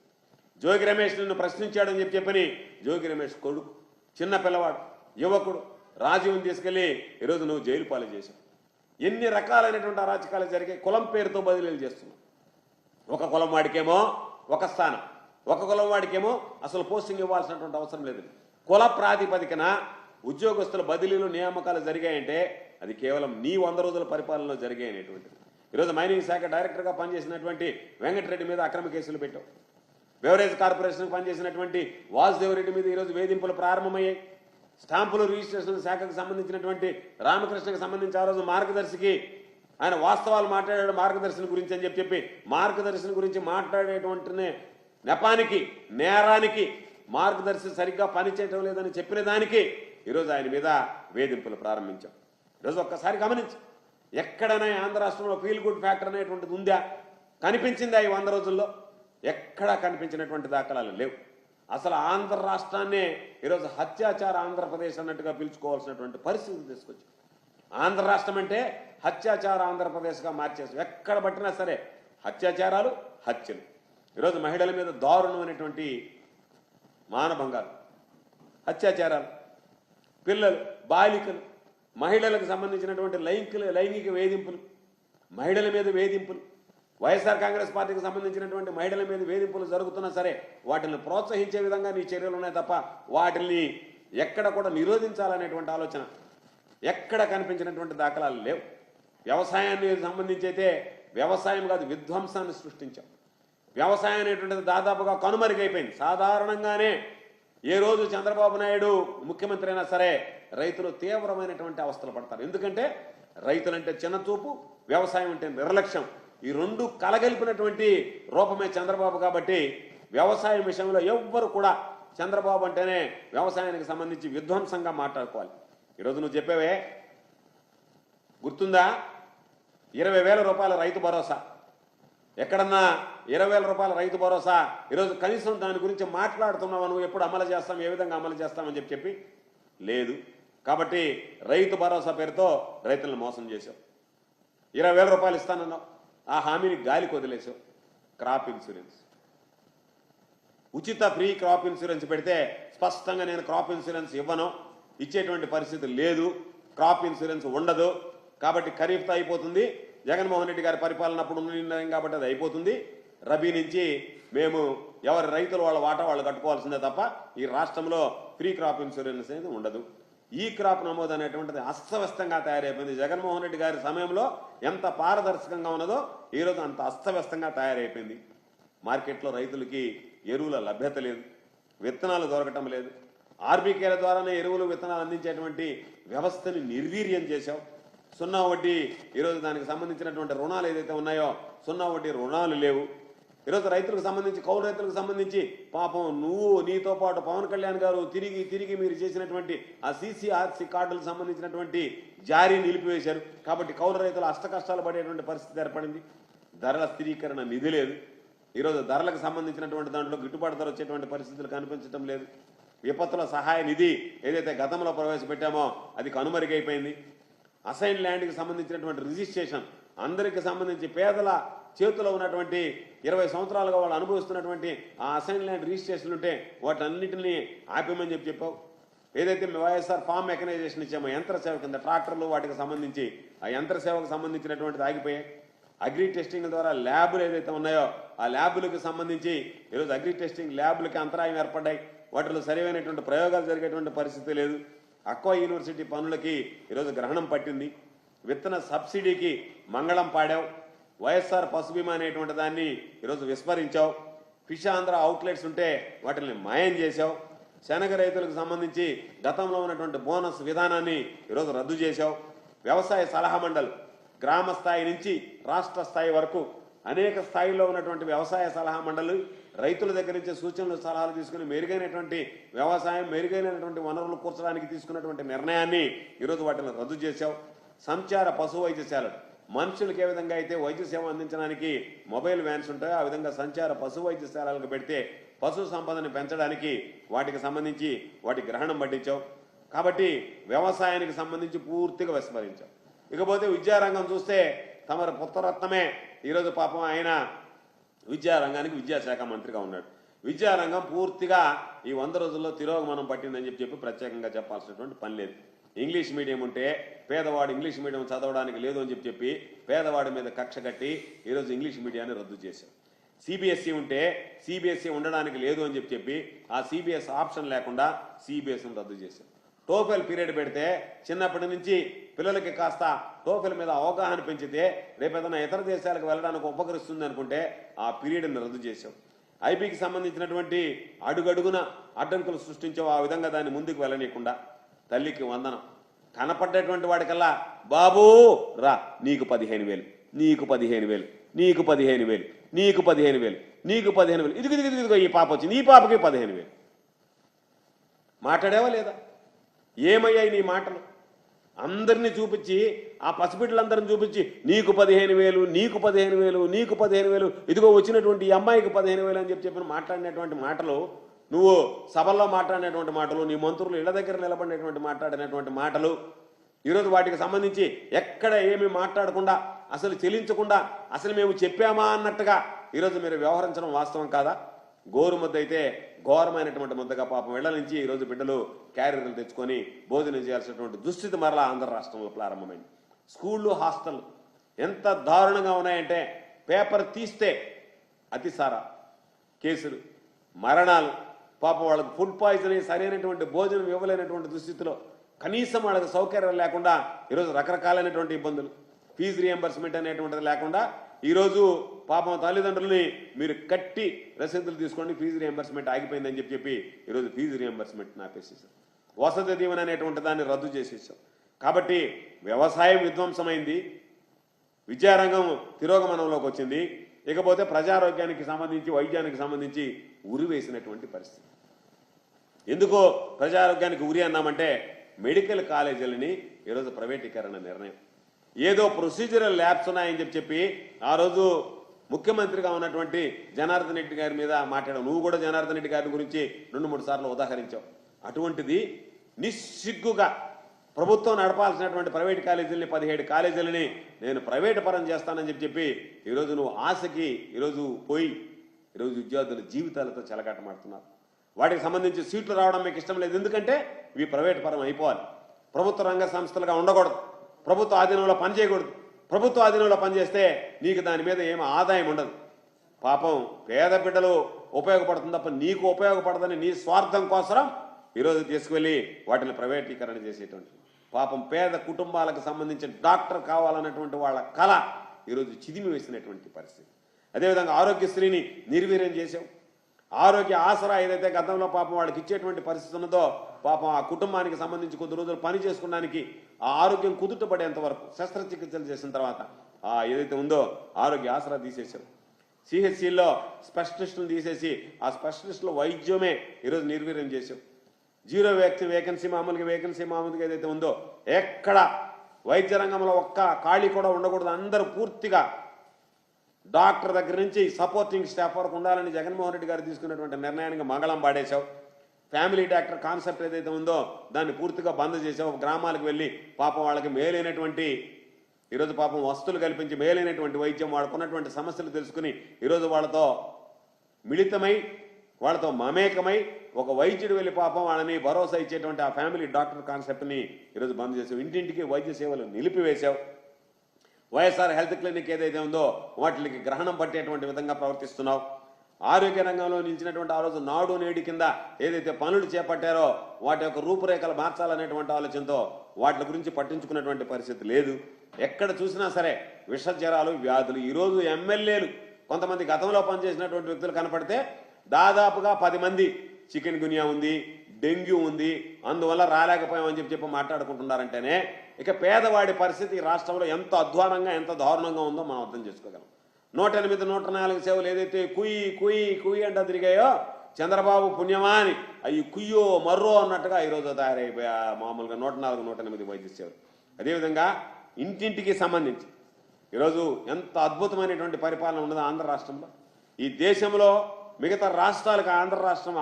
జోగి రమేష్ నిన్ను ప్రశ్నించాడని చెప్పని జోగి రమేష్ కొడుకు, చిన్న పిల్లవాడు, యువకుడు రాజీవ్ని తీసుకెళ్లి ఈరోజు నువ్వు జైలు పాలు చేశావు. ఎన్ని రకాలైనటువంటి అరాచకాలు జరిగాయి. కులం పేరుతో బదిలీలు చేస్తున్నావు. ఒక కులం వాడికేమో ఒక స్థానం, ఒక కులం వాడికేమో అసలు పోస్టింగ్ ఇవ్వాల్సినటువంటి అవసరం లేదు. కుల ప్రాతిపదికన ఉద్యోగస్తుల బదిలీలు, నియామకాలు జరిగాయంటే అది కేవలం నీ 100 రోజుల పరిపాలనలో జరిగాయనేటువంటిది. ఈరోజు మైనింగ్ శాఖ డైరెక్టర్గా పనిచేసినటువంటి వెంకటరెడ్డి మీద అక్రమ కేసులు పెట్టావు. బెవరేజ్ కార్పొరేషన్కి పనిచేసినటువంటి వాసుదేవరెడ్డి మీద ఈరోజు వేధింపులు ప్రారంభమయ్యాయి. స్టాంపులు రిజిస్ట్రేషన్ శాఖకు సంబంధించినటువంటి రామకృష్ణకి సంబంధించి ఆ రోజు మార్గదర్శికి ఆయన వాస్తవాలు మాట్లాడాడు మార్గదర్శిని గురించి అని చెప్పి మార్గదర్శిని గురించి మాట్లాడేటువంటి నెపానికి, నేరానికి మార్గదర్శి సరిగ్గా పనిచేయడం లేదని చెప్పిన దానికి ఈరోజు ఆయన మీద వేధింపులు ప్రారంభించాం. ఈరోజు ఒక్కసారి గమనించి, ఎక్కడైనా ఆంధ్ర రాష్ట్రంలో ఫీల్ గుడ్ ఫ్యాక్టర్ అనేటువంటిది ఉందా? కనిపించిందా ఈ 100 రోజుల్లో? ఎక్కడా కనిపించినటువంటి దాఖలాలు లేవు. అసలు ఆంధ్ర రాష్ట్రాన్నే ఈరోజు హత్యాచార ఆంధ్రప్రదేశ్ అన్నట్టుగా పిలుచుకోవాల్సినటువంటి పరిస్థితి తీసుకొచ్చి, ఆంధ్ర రాష్ట్రం అంటే హత్యాచార ఆంధ్రప్రదేశ్గా మార్చేసి ఎక్కడ పట్టినా సరే హత్యాచారాలు, హత్యలు. ఈరోజు మహిళల మీద దారుణమైనటువంటి మానభంగాలు, అత్యాచారాలు, పిల్లలు, బాలికలు, మహిళలకు సంబంధించినటువంటి లైంగిక వేధింపులు, మహిళల మీద వేధింపులు, వైఎస్ఆర్ కాంగ్రెస్ పార్టీకి సంబంధించినటువంటి మహిళల మీద వేధింపులు జరుగుతున్నా సరే వాటిని ప్రోత్సహించే విధంగా నీ చర్యలు ఉన్నాయి తప్ప వాటిని ఎక్కడ కూడా నిరోధించాలనేటువంటి ఆలోచన ఎక్కడ కనిపించినటువంటి దాఖలాలు లేవు. వ్యవసాయాన్ని సంబంధించి అయితే వ్యవసాయం కాదు, విధ్వంసాన్ని సృష్టించాం. వ్యవసాయం అనేటువంటిది దాదాపుగా కనుమరుగైపోయింది. సాధారణంగానే ఏ రోజు చంద్రబాబు నాయుడు ముఖ్యమంత్రి అయినా సరే రైతులు తీవ్రమైనటువంటి అవస్థలు పడతారు. ఎందుకంటే రైతులంటే చిన్న చూపు, వ్యవసాయం అంటే నిర్లక్ష్యం. ఈ రెండు కలగలిపినటువంటి రూపమే చంద్రబాబు. కాబట్టి వ్యవసాయం విషయంలో ఎవ్వరు కూడా చంద్రబాబు అంటేనే వ్యవసాయానికి సంబంధించి విధ్వంసంగా మాట్లాడుకోవాలి. ఈరోజు నువ్వు చెప్పేవే గుర్తుందా? 20,000 రూపాయల రైతు భరోసా. ఎక్కడన్నా 20,000 రూపాయల రైతు భరోసా ఈరోజు కనీసం దాని గురించి మాట్లాడుతున్నావు. నువ్వు ఎప్పుడు అమలు చేస్తాం, ఏ విధంగా అమలు చేస్తామని చెప్పి లేదు. కాబట్టి రైతు భరోసా పేరుతో రైతులను మోసం చేశావు. 20,000 రూపాయలు ఇస్తానన్నావు, ఆ హామీని గాలికి వదిలేసావు. క్రాప్ ఇన్సూరెన్స్, ఉచిత ఫ్రీ క్రాప్ ఇన్సూరెన్స్ పెడితే స్పష్టంగా నేను క్రాప్ ఇన్సూరెన్స్ ఇవ్వను, ఇచ్చేటువంటి పరిస్థితి లేదు, క్రాప్ ఇన్సూరెన్స్ ఉండదు. కాబట్టి ఖరీఫ్తో అయిపోతుంది, జగన్మోహన్ రెడ్డి గారి పరిపాలన అప్పుడు నిర్ణయం కాబట్టి అది అయిపోతుంది. రబీ నుంచి మేము ఎవరి రైతులు వాళ్ళ వాటా వాళ్ళు కట్టుకోవాల్సిందే తప్ప ఈ రాష్ట్రంలో ఫ్రీ క్రాప్ ఇన్సూరెన్స్ అనేది ఉండదు. ఈ క్రాప్ నమోదు అనేటువంటిది అస్తవ్యస్తంగా తయారైపోయింది. జగన్మోహన్ రెడ్డి గారి సమయంలో ఎంత పారదర్శకంగా ఉన్నదో ఈరోజు అంత అస్తవ్యస్తంగా తయారైపోయింది. మార్కెట్లో రైతులకి ఎరువుల లభ్యత లేదు, విత్తనాలు దొరకటం లేదు. ఆర్బీకేల ద్వారానే ఎరువులు విత్తనాలు అందించేటువంటి వ్యవస్థని నిర్వీర్యం చేశావు. 0 వడ్డీ ఈరోజు దానికి సంబంధించినటువంటి రుణాలు ఏదైతే ఉన్నాయో 0 వడ్డీ రుణాలు లేవు. ఈరోజు రైతులకు సంబంధించి, కౌలు రైతులకు సంబంధించి పాపం నువ్వు నీతో పాటు పవన్ కళ్యాణ్ గారు తిరిగి మీరు చేసినటువంటి ఆ CCRC కార్డులకు సంబంధించినటువంటి జారీ నిలిపివేశారు. కాబట్టి కౌలు రైతులు అష్టకష్టాలు పడేటువంటి పరిస్థితి ఏర్పడింది. ధరల స్థిరీకరణ నిధి లేదు. ఈరోజు ధరలకు సంబంధించినటువంటి దాంట్లో గిట్టుబాటు ధర వచ్చేటువంటి పరిస్థితులు కనిపించడం లేదు. విపత్తుల సహాయ నిధి ఏదైతే గతంలో ప్రవేశపెట్టామో అది కనుమరుగైపోయింది. అసైన్ ల్యాండ్కి సంబంధించినటువంటి రిజిస్ట్రేషన్ అందరికి సంబంధించి పేదల చేతిలో ఉన్నటువంటి 20 సంవత్సరాలుగా వాళ్ళు అనుభవిస్తున్నటువంటి ఆ అసైన్ ల్యాండ్ రిజిస్ట్రేషన్ ఉంటే వాటన్నిటిని ఆపేమని చెప్పావు. ఏదైతే వైఎస్ఆర్ ఫామ్ మెకనైజేషన్ ఇచ్చామో యంత్ర సేవ కింద ట్రాక్టర్లు వాటికి సంబంధించి ఆ యంత్ర సేవకు సంబంధించినటువంటిది ఆగిపోయాయి. అగ్రి టెస్టింగ్ ద్వారా ల్యాబులు ఏదైతే ఉన్నాయో ఆ ల్యాబులకు సంబంధించి ఈరోజు అగ్రి టెస్టింగ్ ల్యాబులకి అంతరాయం ఏర్పడ్డాయి. వాటిలో సరైనటువంటి ప్రయోగాలు జరిగేటువంటి పరిస్థితి లేదు. అక్వా యూనివర్సిటీ పనులకి ఈరోజు గ్రహణం పట్టింది. విత్తన సబ్సిడీకి మంగళం పాడావు. వైఎస్ఆర్ పశు బీమా అనేటువంటి దాన్ని ఈరోజు విస్మరించావు. ఫిష్ ఆంధ్ర అవుట్లెట్స్ ఉంటే వాటిని మాయం చేశావు. శనగ రైతులకు సంబంధించి గతంలో ఉన్నటువంటి బోనస్ విధానాన్ని ఈరోజు రద్దు చేశావు. వ్యవసాయ సలహా మండలి గ్రామ స్థాయి నుంచి రాష్ట్ర స్థాయి వరకు అనేక స్థాయిలో ఉన్నటువంటి వ్యవసాయ సలహా మండలి రైతుల దగ్గర నుంచి సూచనలు సలహాలు తీసుకుని మెరుగైనటువంటి వ్యవసాయం, మెరుగైనటువంటి వనరులు కూర్చడానికి తీసుకున్నటువంటి నిర్ణయాన్ని ఈరోజు వాటిని రద్దు చేశావు. సంచార పశు వైద్యశాలలు మనుషులకు ఏ విధంగా అయితే వైద్య సేవ అందించడానికి మొబైల్ వ్యాన్స్ ఉంటాయో ఆ విధంగా సంచార పశు వైద్యశాలలకు పెడితే పశు సంపదని పెంచడానికి వాటికి సంబంధించి వాటి గ్రహణం పట్టించావు. కాబట్టి వ్యవసాయానికి సంబంధించి పూర్తిగా విస్మరించావు. ఇకపోతే విద్యారంగం చూస్తే తమరి పుత్రరత్నమే ఈరోజు పాపం ఆయన విద్యారంగానికి విద్యాశాఖ మంత్రిగా ఉన్నాడు. విద్యారంగం పూర్తిగా ఈ 100 రోజుల్లో తిరోగమనం పట్టిందని చెప్పి ప్రత్యేకంగా చెప్పాల్సినటువంటి పని లేదు. ఇంగ్లీష్ మీడియం ఉంటే పేదవాడు ఇంగ్లీష్ మీడియం చదవడానికి లేదు అని చెప్పి పేదవాడి మీద కక్ష కట్టి ఈరోజు ఇంగ్లీష్ మీడియాన్ని రద్దు చేశాం. CBSE ఉంటే CBSE ఉండడానికి లేదు అని చెప్పి ఆ CBS ఆప్షన్ లేకుండా CBSEని రద్దు చేశాం. టోఫెల్ పీరియడ్ పెడితే చిన్నప్పటి నుంచి పిల్లలకి కాస్త టోఫెల్ మీద అవగాహన పెంచితే రేపేదైనా ఇతర దేశాలకు వెళ్ళడానికి ఉపకరిస్తుంది అనుకుంటే ఆ పీరియడ్ని రద్దు చేశాం. IBకి సంబంధించినటువంటి అడుగడుగున అడ్డంకులు సృష్టించావు. ఆ విధంగా దాన్ని ముందుకు వెళ్ళనీయకుండా తల్లికి వందనం కనపడ్డటువంటి వాడికల్లా బాబూ రా నీకు 15,000, నీకు 15,000, నీకు 15,000, నీకు 15,000, నీకు 15,000, ఇదిగో ఈ పాప వచ్చింది, ఈ పాపకి 15,000. మాట్లాడావా లేదా? ఏమయ్యాయి నీ మాటలు? అందరినీ చూపించి, ఆ పసిబిడ్డలందరిని చూపించి నీకు 15,000, నీకు 15,000, నీకు 15,000, ఇదిగో వచ్చినటువంటి ఈ అమ్మాయికి 15,000 అని చెప్పి మాట్లాడినటువంటి మాటలు, నువ్వు సభల్లో మాట్లాడినటువంటి మాటలు, నీ మంత్రులు ఇళ్ల దగ్గర నిలబడినటువంటి మాట్లాడినటువంటి మాటలు, ఈరోజు వాటికి సంబంధించి ఎక్కడ ఏమి మాట్లాడకుండా, అసలు చెల్లించకుండా, అసలు మేము చెప్పామా అన్నట్టుగా ఈరోజు మీరు వ్యవహరించడం వాస్తవం కాదా? గోరు ముద్ద అయితే ఘోరమైనటువంటి ముద్దగా పాపం ఇళ్ల నుంచి ఈరోజు బిడ్డలు క్యారియర్లు తెచ్చుకొని భోజనం చేయాల్సినటువంటి దుస్థితి మరలా ఆంధ్ర రాష్ట్రంలో ప్రారంభమైంది. స్కూళ్ళు, హాస్టల్ ఎంత దారుణంగా ఉన్నాయంటే, పేపర్ తీస్తే అతిసార కేసులు, మరణాలు, పాపం వాళ్ళకు ఫుడ్ పాయిజన్ అయ్యి సరైనటువంటి భోజనం ఇవ్వలేనటువంటి దుస్థితిలో, కనీసం వాళ్ళకి సౌకర్యం లేకుండా ఈరోజు రకరకాలైనటువంటి ఇబ్బందులు, ఫీజు రియంబర్స్మెంట్ అనేటువంటిది లేకుండా ఈరోజు పాపం తల్లిదండ్రులని మీరు కట్టి రసీదులు తీసుకోండి, ఫీజు రియంబర్స్మెంట్ ఆగిపోయిందని చెప్పి ఈరోజు ఫీజు రియంబర్స్మెంట్ ఆపేసేసాం. వసతి దీవెన అనేటువంటి దాన్ని రద్దు చేసేసాం. కాబట్టి వ్యవసాయం విధ్వంసమైంది, విద్యారంగం తిరోగమనంలోకి వచ్చింది. ఇకపోతే ప్రజారోగ్యానికి సంబంధించి, వైద్యానికి సంబంధించి ఉరి వేసినటువంటి పరిస్థితి. ఎందుకో ప్రజారోగ్యానికి ఉరి అన్నామంటే, మెడికల్ కాలేజీలని ఈరోజు ప్రైవేటీకరణ నిర్ణయం, ఏదో ప్రొసీజరల్ ల్యాబ్స్ ఉన్నాయని చెప్పి ఆ రోజు ముఖ్యమంత్రిగా ఉన్నటువంటి జనార్దన్ రెడ్డి గారి మీద మాట్లాడావు. నువ్వు కూడా జనార్దన్ రెడ్డి గారి గురించి 2-3 సార్లు ఉదాహరించావు. అటువంటిది నిస్సిగ్గుగా ప్రభుత్వం నడపాల్సినటువంటి ప్రైవేట్ కాలేజీలని, 17 కాలేజీలని నేను ప్రైవేట్ పరం చేస్తానని చెప్పి ఈరోజు నువ్వు ఆశకి ఈరోజు పోయి ఈరోజు విద్యార్థుల జీవితాలతో చెలగాటమాడుతున్నారు. వాటికి సంబంధించి సీట్లు రావడం మీకు ఇష్టం లేదు, ఎందుకంటే ఇవి ప్రైవేట్ పరం అయిపోవాలి, ప్రభుత్వ రంగ సంస్థలుగా ఉండకూడదు, ప్రభుత్వ ఆధీనంలో పనిచేయకూడదు. ప్రభుత్వ ఆధీనంలో పనిచేస్తే నీకు దాని మీద ఏమి ఆదాయం ఉండదు. పాపం పేద బిడ్డలు ఉపయోగపడుతుంది తప్ప నీకు ఉపయోగపడదని నీ స్వార్థం కోసం ఈరోజు తీసుకువెళ్ళి వాటిని ప్రైవేటీకరణ చేసేటువంటి, పాపం పేద కుటుంబాలకు సంబంధించిన డాక్టర్ కావాలన్నటువంటి వాళ్ళ కళ ఈరోజు చిదిమి వేసినటువంటి పరిస్థితి. అదేవిధంగా ఆరోగ్యశ్రీని నిర్వీర్యం చేసావు. ఆరోగ్య ఆసరా ఏదైతే గతంలో పాపం వాళ్ళకి ఇచ్చేటువంటి పరిస్థితి ఉన్నదో, పాపం ఆ కుటుంబానికి సంబంధించి కొద్ది రోజులు పని చేసుకోవడానికి ఆ ఆరోగ్యం కుదుటపడేంత వరకు శస్త్రచికిత్సలు చేసిన తర్వాత ఏదైతే ఉందో ఆరోగ్య ఆసరా తీసేశారు. సిహెచ్సిలో స్పెషలిస్టులు తీసేసి ఆ స్పెషలిస్టుల వైద్యమే ఈరోజు నిర్వీర్యం చేశావు. జీరో వేకెన్సీ మామూలుగా ఏదైతే ఉందో ఎక్కడ వైద్య రంగంలో ఒక్క ఖాళీ కూడా ఉండకూడదు, అందరూ పూర్తిగా డాక్టర్ దగ్గర నుంచి సపోర్టింగ్ స్టాఫ్ వరకు ఉండాలని జగన్మోహన్ రెడ్డి గారు తీసుకున్నటువంటి నిర్ణయానికి మంగళం పాడేశావు. ఫ్యామిలీ డాక్టర్ కాన్సెప్ట్ ఏదైతే ఉందో దాన్ని పూర్తిగా బంద్ చేసావు. గ్రామాలకు వెళ్ళి పాపం వాళ్ళకి మేలైనటువంటి ఈరోజు పాపం వస్తువులు కల్పించి మేలైనటువంటి వైద్యం, వాళ్ళకున్నటువంటి సమస్యలు తెలుసుకుని ఈరోజు వాళ్ళతో మిళితమై, వాళ్ళతో మమేకమై ఒక వైద్యుడు వెళ్ళి పాపం వాళ్ళని భరోసా ఇచ్చేటువంటి ఆ ఫ్యామిలీ డాక్టర్ కాన్సెప్ట్ని ఈరోజు బంద్ చేసావు. ఇంటింటికి వైద్య సేవలు నిలిపివేశావు. వైఎస్ఆర్ హెల్త్ క్లినిక్ ఏదైతే ఉందో వాటికి గ్రహణం పట్టేటువంటి విధంగా ప్రవర్తిస్తున్నావు. ఆరోగ్య రంగంలో నిలిచినటువంటి ఆ రోజు నాడు నేడు కింద ఏదైతే పనులు చేపట్టారో వాటి యొక్క రూపురేఖలు మార్చాలనేటువంటి ఆలోచనతో వాటి గురించి పట్టించుకున్నటువంటి పరిస్థితి లేదు. ఎక్కడ చూసినా సరే విషజ్వరాలు, వ్యాధులు. ఈరోజు ఎమ్మెల్యేలు కొంతమంది గతంలో పనిచేసినటువంటి వ్యక్తులు కనపడితే దాదాపుగా 10 మంది చికెన్ గునియా ఉంది, డెంగ్యూ ఉంది, అందువల్ల రాలేకపోయామని చెప్పి మాట్లాడుకుంటున్నారంటేనే ఇక పేదవాడి పరిస్థితి రాష్ట్రంలో ఎంత అధ్వానంగా, ఎంత దారుణంగా ఉందో మనం అర్థం చేసుకోగలం. 108, 104 సేవలు ఏదైతే కుయ్యి అంట తిరిగాయో చంద్రబాబు పుణ్యమా అని అవి కుయ్యో మర్రో అన్నట్టుగా ఈరోజు తయారైపోయా మామూలుగా 104, 108 వైద్య సేవలు. అదేవిధంగా ఇంటింటికి సంబంధించి ఈరోజు ఎంత అద్భుతమైనటువంటి పరిపాలన ఉన్నదో ఆంధ్ర రాష్ట్రంలో. ఈ దేశంలో మిగతా రాష్ట్రాలకు ఆంధ్ర రాష్ట్రం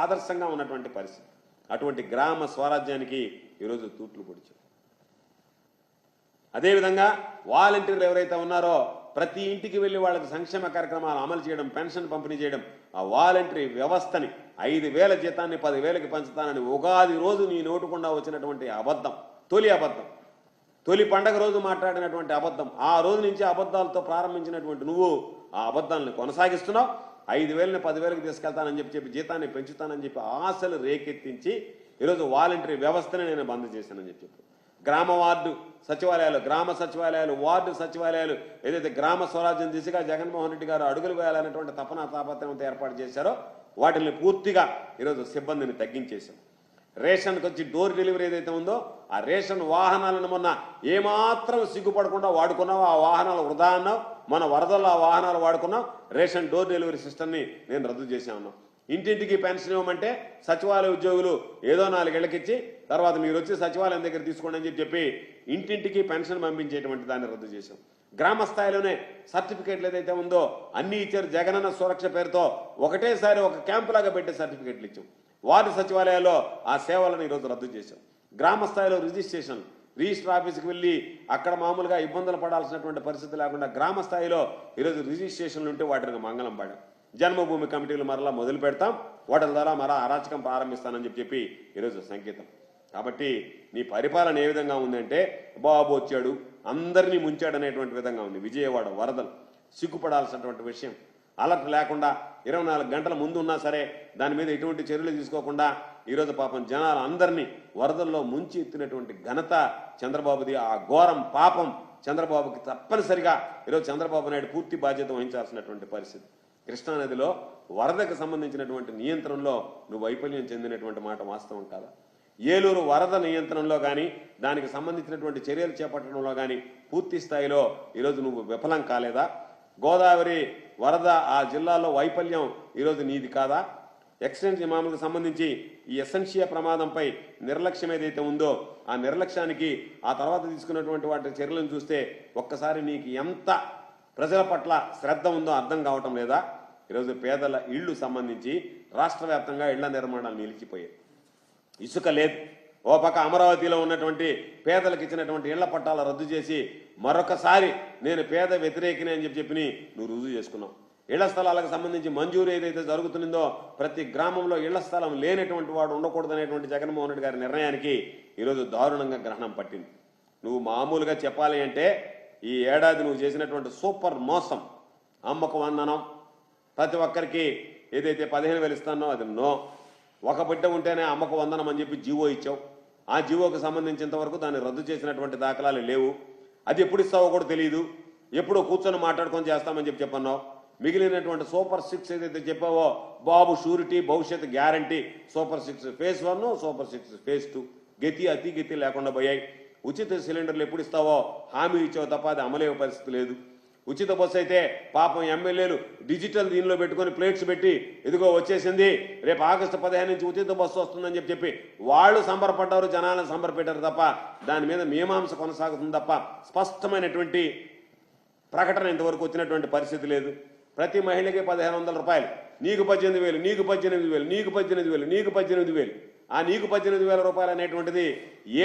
ఆదర్శంగా ఉన్నటువంటి పరిస్థితి. అటువంటి గ్రామ స్వరాజ్యానికి ఈరోజు తూట్లు పొడిచారు. అదేవిధంగా వాలంటీర్లు ఎవరైతే ఉన్నారో ప్రతి ఇంటికి వెళ్ళి వాళ్ళకి సంక్షేమ కార్యక్రమాలు అమలు చేయడం, పెన్షన్ పంపిణీ చేయడం, ఆ వాలంటరీ వ్యవస్థని 5,000 జీతాన్ని 10,000కి పంచుతానని ఉగాది రోజు నీ నోటుకుండా వచ్చినటువంటి అబద్ధం, తొలి పండగ రోజు మాట్లాడినటువంటి అబద్ధం. ఆ రోజు నుంచి అబద్ధాలతో ప్రారంభించినటువంటి నువ్వు ఆ అబద్ధాలను కొనసాగిస్తున్నావు. 5,000ని 10,000కి తీసుకెళ్తానని చెప్పి జీతాన్ని పెంచుతానని చెప్పి ఆశలు రేకెత్తించి ఈరోజు వాలంటరీ వ్యవస్థని నేను బంద్ చేశానని చెప్పి గ్రామ వార్డు సచివాలయాలు, గ్రామ సచివాలయాలు, వార్డు సచివాలయాలు ఏదైతే గ్రామ స్వరాజ్యం దిశగా జగన్మోహన్ రెడ్డి గారు అడుగులు వేయాలనేటువంటి తపన తాపత్రయంతో ఏర్పాటు చేశారో వాటిని పూర్తిగా ఈరోజు సిబ్బందిని తగ్గించేశాం. రేషన్కి వచ్చి డోర్ డెలివరీ ఏదైతే ఉందో ఆ రేషన్ వాహనాలను మొన్న ఏమాత్రం సిగ్గుపడకుండా వాడుకున్నావు. ఆ వాహనాలు వృధా అన్నావు. మన వరదల్లో ఆ వాహనాలు వాడుకున్నావు. రేషన్ డోర్ డెలివరీ సిస్టమ్ని నేను రద్దు చేసా ఉన్నాను. ఇంటింటికి పెన్షన్ ఇవ్వమంటే సచివాలయ ఉద్యోగులు ఏదో 4 ఏళ్ళకిచ్చి తర్వాత మీరు వచ్చి సచివాలయం దగ్గర తీసుకోండి అని చెప్పి ఇంటింటికి పెన్షన్ పంపించేటువంటి దాన్ని రద్దు చేశాం. గ్రామ స్థాయిలోనే సర్టిఫికేట్లు ఏదైతే ఉందో అన్ని ఇచ్చారు. జగనన్న సురక్ష పేరుతో ఒకటేసారి ఒక క్యాంపు లాగా పెట్టి సర్టిఫికేట్లు ఇచ్చాం. వార్డు సచివాలయాల్లో ఆ సేవలను ఈరోజు రద్దు చేశాం. గ్రామ స్థాయిలో రిజిస్టర్ ఆఫీస్కి వెళ్ళి అక్కడ మామూలుగా ఇబ్బందులు పడాల్సినటువంటి పరిస్థితి లేకుండా గ్రామ స్థాయిలో ఈరోజు రిజిస్ట్రేషన్లు ఉంటే వాటిని మంగళం పాడాం. జన్మభూమి కమిటీలు మరలా మొదలు పెడతాం. వాటి ద్వారా మరలా అరాచకం ప్రారంభిస్తానని చెప్పి ఈరోజు సంకేతం. కాబట్టి నీ పరిపాలన ఏ విధంగా ఉందంటే బాబు వచ్చాడు అందరినీ ముంచాడు అనేటువంటి విధంగా ఉంది. విజయవాడ వరదలు సిగ్గుపడాల్సినటువంటి విషయం. అలర్ట్ లేకుండా 24 గంటల ముందు ఉన్నా సరే దాని మీద ఎటువంటి చర్యలు తీసుకోకుండా ఈరోజు పాపం జనాలు అందరినీ వరదల్లో ముంచి ఎత్తినటువంటి ఘనత చంద్రబాబుది. ఆ ఘోరం పాపం చంద్రబాబుకి తప్పనిసరిగా ఈరోజు చంద్రబాబు నాయుడు పూర్తి బాధ్యత వహించాల్సినటువంటి పరిస్థితి. కృష్ణానదిలో వరదకు సంబంధించినటువంటి నియంత్రణలో నువ్వు వైఫల్యం చెందినటువంటి మాట వాస్తవం కాదా? ఏలూరు వరద నియంత్రణలో కానీ దానికి సంబంధించినటువంటి చర్యలు చేపట్టడంలో కానీ పూర్తి స్థాయిలో ఈరోజు నువ్వు విఫలం కాలేదా? గోదావరి వరద ఆ జిల్లాలో వైఫల్యం ఈరోజు నీది కాదా? ఎక్స్టెన్షన్ మామూలుకు సంబంధించి ఈ ఎసెన్షియా ప్రమాదంపై నిర్లక్ష్యం ఏదైతే ఉందో ఆ నిర్లక్ష్యానికి ఆ తర్వాత తీసుకున్నటువంటి వాటి చర్యలను చూస్తే ఒక్కసారి నీకు ఎంత ప్రజల పట్ల శ్రద్ధ ఉందో అర్థం కావటం లేదా? ఈరోజు పేదల ఇళ్లు సంబంధించి రాష్ట్ర వ్యాప్తంగా ఇళ్ల నిర్మాణాలు నిలిచిపోయాయి. ఇసుక లేదు. ఓ పక్క అమరావతిలో ఉన్నటువంటి పేదలకు ఇచ్చినటువంటి ఇళ్ల పట్టాల రద్దు చేసి మరొకసారి నేను పేద వ్యతిరేకిని అని చెప్పి నువ్వు రుజువు చేసుకున్నావు. ఇళ్ల స్థలాలకు సంబంధించి మంజూరు ఏదైతే జరుగుతుందో ప్రతి గ్రామంలో ఇళ్ల స్థలం లేనటువంటి వాడు ఉండకూడదనేటువంటి జగన్మోహన్ రెడ్డి గారి నిర్ణయానికి ఈరోజు దారుణంగా గ్రహణం పట్టింది. నువ్వు మామూలుగా చెప్పాలి అంటే ఈ ఏడాది నువ్వు చేసినటువంటి సూపర్ మోసం, అమ్మకు వందనం, ప్రతి ఒక్కరికి ఏదైతే 15,000 ఇస్తానో అది నో, ఒక బిడ్డ ఉంటేనే అమ్మకు వందనం అని చెప్పి జీవో ఇచ్చావు. ఆ జీవోకు సంబంధించినంత వరకు దాన్ని రద్దు చేసినటువంటి దాఖలాలు లేవు. అది ఎప్పుడు ఇస్తావో కూడా తెలియదు. ఎప్పుడో కూర్చొని మాట్లాడుకొని చేస్తామని చెప్పన్నావు. మిగిలినటువంటి సూపర్ 6 ఏదైతే చెప్పావో బాబు షూరిటీ భవిష్యత్తు guarantee super 6 phase 1 super 6 phase 2 అతి గతి లేకుండా పోయాయి. ఉచిత సిలిండర్లు ఎప్పుడు ఇస్తావో హామీ ఇచ్చావు తప్ప అది అమలయ్యే పరిస్థితి లేదు. ఉచిత బస్సు అయితే పాపం ఎమ్మెల్యేలు డిజిటల్ దీనిలో పెట్టుకొని ప్లేట్స్ పెట్టి ఇదిగో వచ్చేసింది రేపు ఆగస్టు 15 నుంచి ఉచిత బస్సు వస్తుందని చెప్పి వాళ్ళు సంబరపడ్డారు, జనాలను సంబరపెట్టారు తప్ప దాని మీద మీమాంస కొనసాగుతుంది తప్ప స్పష్టమైనటువంటి ప్రకటన ఇంతవరకు వచ్చినటువంటి పరిస్థితి లేదు. ప్రతి మహిళకి 1,500 రూపాయలు, నీకు 18,000, నీకు 18,000, నీకు 18,000, నీకు 18,000. ఆ నీకు 18,000 రూపాయలు అనేటువంటిది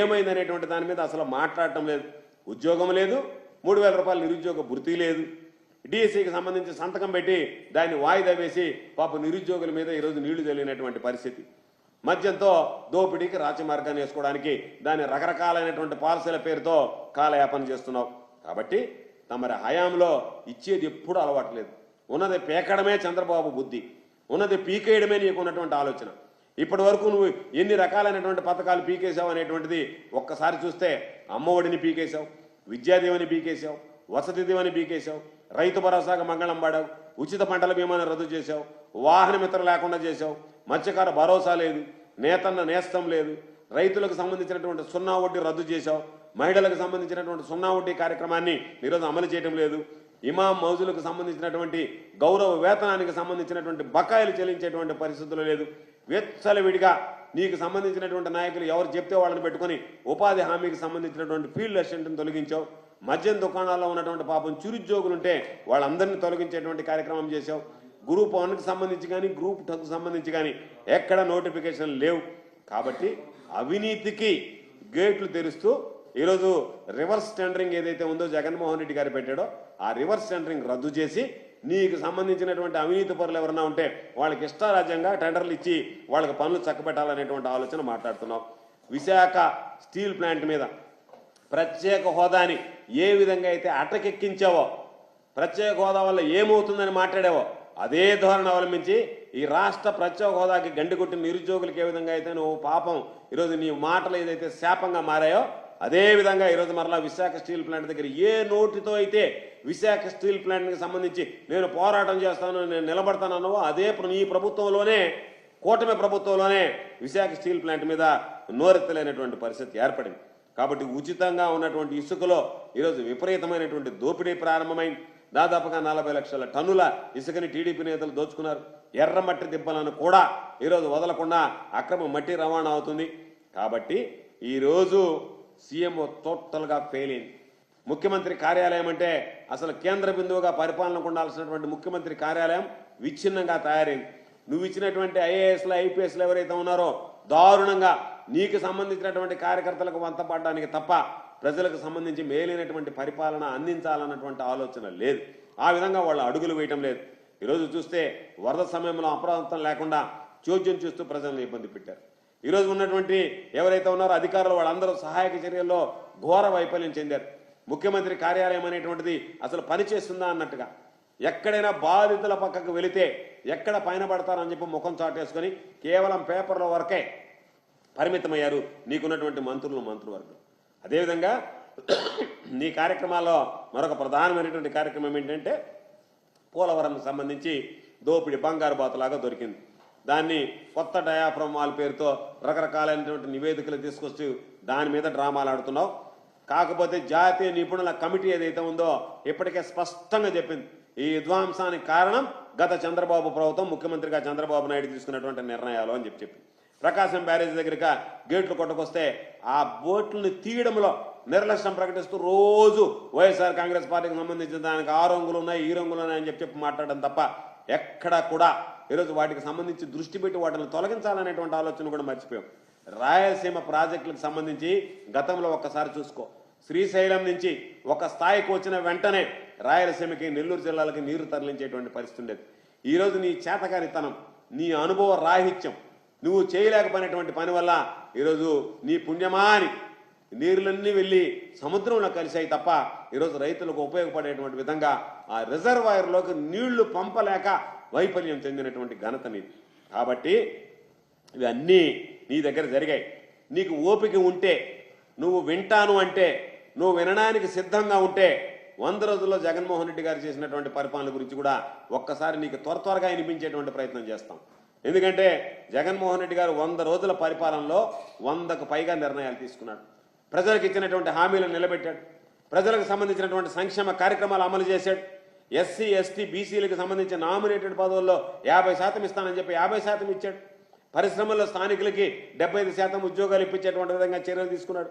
ఏమైంది అనేటువంటి దాని మీద అసలు మాట్లాడటం లేదు. ఉద్యోగం లేదు, 3,000 రూపాయలు నిరుద్యోగ భృతి లేదు. డిఎస్సికి సంబంధించి సంతకం పెట్టి దాన్ని వాయిదా వేసి పాప నిరుద్యోగుల మీద ఈరోజు నీళ్లు చల్లినటువంటి పరిస్థితి. మద్యంతో దోపిడీకి రాచమార్గాన్ని వేసుకోవడానికి దాని రకరకాలైనటువంటి పాలసీల పేరుతో కాలయాపన చేస్తున్నావు. కాబట్టి తమరి హయాంలో ఇచ్చేది ఎప్పుడు అలవాటు లేదు. ఉన్నది పేకడమే చంద్రబాబు బుద్ధి, ఉన్నది పీకేయడమే నీకు ఉన్నటువంటి ఆలోచన. ఇప్పటి వరకు నువ్వు ఎన్ని రకాలైనటువంటి పథకాలు పీకేశావు అనేటువంటిది ఒక్కసారి చూస్తే అమ్మఒడిని పీకేశావు, విద్యాదీవని పీకేశావు, వసతి దీవెని పీకేశావు, రైతు భరోసాగా మంగళం పాడావు, ఉచిత పంటల బీమాను రద్దు చేశావు, వాహన మిత్ర లేకుండా చేశావు, మత్స్యకార భరోసా లేదు, నేతన్న నేస్తం లేదు, రైతులకు సంబంధించినటువంటి 0 వడ్డీ రద్దు చేశావు, మహిళలకు సంబంధించినటువంటి 0 వడ్డీ కార్యక్రమాన్ని ఈరోజు అమలు చేయడం లేదు, ఇమాం మౌజులకు సంబంధించినటువంటి గౌరవ వేతనానికి సంబంధించినటువంటి బకాయిలు చెల్లించేటువంటి పరిస్థితులు లేదు. విడిగా నీకు సంబంధించినటువంటి నాయకులు ఎవరు చెప్తే వాళ్ళని పెట్టుకొని ఉపాధి హామీకి సంబంధించినటువంటి ఫీల్డ్ అసిస్టెంట్ని తొలగించావు. మద్యం దుకాణాల్లో ఉన్నటువంటి పాపం చిరుద్యోగులు ఉంటే వాళ్ళందరినీ తొలగించేటువంటి కార్యక్రమం చేశావు. గ్రూప్ 1కి సంబంధించి కానీ గ్రూప్ 2కి సంబంధించి కానీ ఎక్కడ నోటిఫికేషన్ లేవు. కాబట్టి అవినీతికి గేట్లు తెరుస్తూ ఈరోజు రివర్స్ టెండరింగ్ ఏదైతే ఉందో జగన్మోహన్ రెడ్డి గారు పెట్టాడో ఆ రివర్స్ టెండరింగ్ రద్దు చేసి నీకు సంబంధించినటువంటి అవినీతి పరులు ఎవరన్నా ఉంటే వాళ్ళకి ఇష్టారాజ్యంగా టెండర్లు ఇచ్చి వాళ్ళకి పనులు చక్కబెట్టాలనేటువంటి ఆలోచన మాట్లాడుతున్నావు. విశాఖ స్టీల్ ప్లాంట్ మీద ప్రత్యేక హోదాని ఏ విధంగా అయితే అటకెక్కించావో, ప్రత్యేక హోదా వల్ల ఏమవుతుందని మాట్లాడావో అదే ధోరణి అవలంబించి ఈ రాష్ట్ర ప్రత్యేక హోదాకి గండి కొట్టిన నిరుద్యోగులకు ఏ విధంగా అయితే నువ్వు పాపం ఈరోజు నీ మాటలు ఏదైతే శాపంగా మారాయో అదే విధంగా ఈరోజు మరలా విశాఖ స్టీల్ ప్లాంట్ దగ్గర ఏ నోటితో అయితే విశాఖ స్టీల్ ప్లాంట్కి సంబంధించి నేను పోరాటం చేస్తాను, నేను నిలబడతానన్నావో అదే నీ ప్రభుత్వంలోనే కూటమి ప్రభుత్వంలోనే విశాఖ స్టీల్ ప్లాంట్ మీద నోరెత్తలేనటువంటి పరిస్థితి ఏర్పడింది. కాబట్టి ఉచితంగా ఉన్నటువంటి ఇసుకలో ఈరోజు విపరీతమైనటువంటి దోపిడీ ప్రారంభమైంది. దాదాపుగా 40 లక్షల టన్నుల ఇసుకని టీడీపీ నేతలు దోచుకున్నారు. ఎర్రమట్టి దిబ్బలను కూడా ఈరోజు వదలకుండా అక్రమ మట్టి రవాణా అవుతుంది. కాబట్టి ఈరోజు సీఎం టోటల్గా ఫెయిల్ అయింది. ముఖ్యమంత్రి కార్యాలయం అంటే అసలు కేంద్ర బిందువుగా పరిపాలనకు ఉండాల్సినటువంటి ముఖ్యమంత్రి కార్యాలయం విచ్ఛిన్నంగా తయారైంది. నువ్వు ఇచ్చినటువంటి ఐఏఎస్లు ఐపీఎస్లు ఎవరైతే ఉన్నారో దారుణంగా నీకు సంబంధించినటువంటి కార్యకర్తలకు వంతపడడానికి తప్ప ప్రజలకు సంబంధించి మేలైనటువంటి పరిపాలన అందించాలన్నటువంటి ఆలోచన లేదు. ఆ విధంగా వాళ్ళు అడుగులు వేయటం లేదు. ఈరోజు చూస్తే వరద సమయంలో అప్రమత్తం లేకుండా చోద్యం చూస్తూ ప్రజలను ఇబ్బంది పెట్టారు. ఈరోజు ఉన్నటువంటి ఎవరైతే ఉన్నారో అధికారులు వాళ్ళందరూ సహాయక చర్యల్లో ఘోర వైఫల్యం చెందారు. ముఖ్యమంత్రి కార్యాలయం అనేటువంటిది అసలు పనిచేస్తుందా అన్నట్టుగా ఎక్కడైనా బాధితుల పక్కకు వెళితే ఎక్కడ పైన పడతారని చెప్పి ముఖం చాటేసుకొని కేవలం పేపర్ల వరకే పరిమితమయ్యారు నీకున్నటువంటి మంత్రివర్గం. అదేవిధంగా నీ కార్యక్రమాల్లో మరొక ప్రధానమైనటువంటి కార్యక్రమం ఏంటంటే పోలవరంకు సంబంధించి దోపిడి బంగారు బాతులాగా దొరికింది. దాన్ని కొత్త డయాఫ్రమ్ వాల్ పేరుతో రకరకాలైనటువంటి నివేదికలు తీసుకొచ్చి దాని మీద డ్రామాలు ఆడుతున్నావు. కాకపోతే జాతీయ నిపుణుల కమిటీ ఏదైతే ఉందో ఇప్పటికే స్పష్టంగా చెప్పింది ఈ విధ్వంసానికి కారణం గత చంద్రబాబు ప్రభుత్వం, ముఖ్యమంత్రిగా చంద్రబాబు నాయుడు తీసుకున్నటువంటి నిర్ణయాలు అని చెప్పి ప్రకాశం బ్యారేజ్ దగ్గరగా గేట్లు కొట్టుకొస్తే ఆ బోట్లను తీయడంలో నిర్లక్ష్యం ప్రకటిస్తూ రోజు వైఎస్ఆర్ కాంగ్రెస్ పార్టీకి సంబంధించిన దానికి ఆ రంగులు ఉన్నాయి ఈ రంగులు ఉన్నాయి అని చెప్పి మాట్లాడడం తప్ప ఎక్కడా కూడా ఈరోజు వాటికి సంబంధించి దృష్టి పెట్టి వాటిని తొలగించాలనేటువంటి ఆలోచన కూడా మర్చిపోయాం. రాయలసీమ ప్రాజెక్టులకు సంబంధించి గతంలో ఒక్కసారి చూసుకో, శ్రీశైలం నుంచి ఒక స్థాయికి వచ్చిన వెంటనే రాయలసీమకి నెల్లూరు జిల్లాలకి నీరు తరలించేటువంటి పరిస్థితి ఉండేది. ఈరోజు నీ చేతకానితనం, నీ అనుభవ రాహిత్యం, నువ్వు చేయలేకపోయినటువంటి పని వల్ల ఈరోజు నీ పుణ్యమాని నీరులన్నీ వెళ్ళి సముద్రంలో కలిసాయి తప్ప ఈరోజు రైతులకు ఉపయోగపడేటువంటి విధంగా ఆ రిజర్వాయర్లోకి నీళ్లు పంపలేక వైఫల్యం చెందినటువంటి ఘనత నీది. కాబట్టి ఇవన్నీ నీ దగ్గర జరిగాయి. నీకు ఓపిక ఉంటే, నువ్వు వింటాను అంటే, నువ్వు వినడానికి సిద్ధంగా ఉంటే 100 రోజుల్లో జగన్మోహన్ రెడ్డి గారు చేసినటువంటి పరిపాలన గురించి కూడా ఒక్కసారి నీకు త్వరగా వినిపించేటువంటి ప్రయత్నం చేస్తాం. ఎందుకంటే జగన్మోహన్ రెడ్డి గారు 100 రోజుల పరిపాలనలో 100కు పైగా నిర్ణయాలు తీసుకున్నాడు. ప్రజలకు ఇచ్చినటువంటి హామీలను నిలబెట్టాడు. ప్రజలకు సంబంధించినటువంటి సంక్షేమ కార్యక్రమాలు అమలు చేశాడు. ఎస్సీ ఎస్టీ బీసీలకు సంబంధించిన నామినేటెడ్ పదవుల్లో 50% ఇస్తానని చెప్పి 50% ఇచ్చాడు. పరిశ్రమల్లో స్థానికులకి 75% ఉద్యోగాలు ఇప్పించేటువంటి విధంగా చర్యలు తీసుకున్నాడు.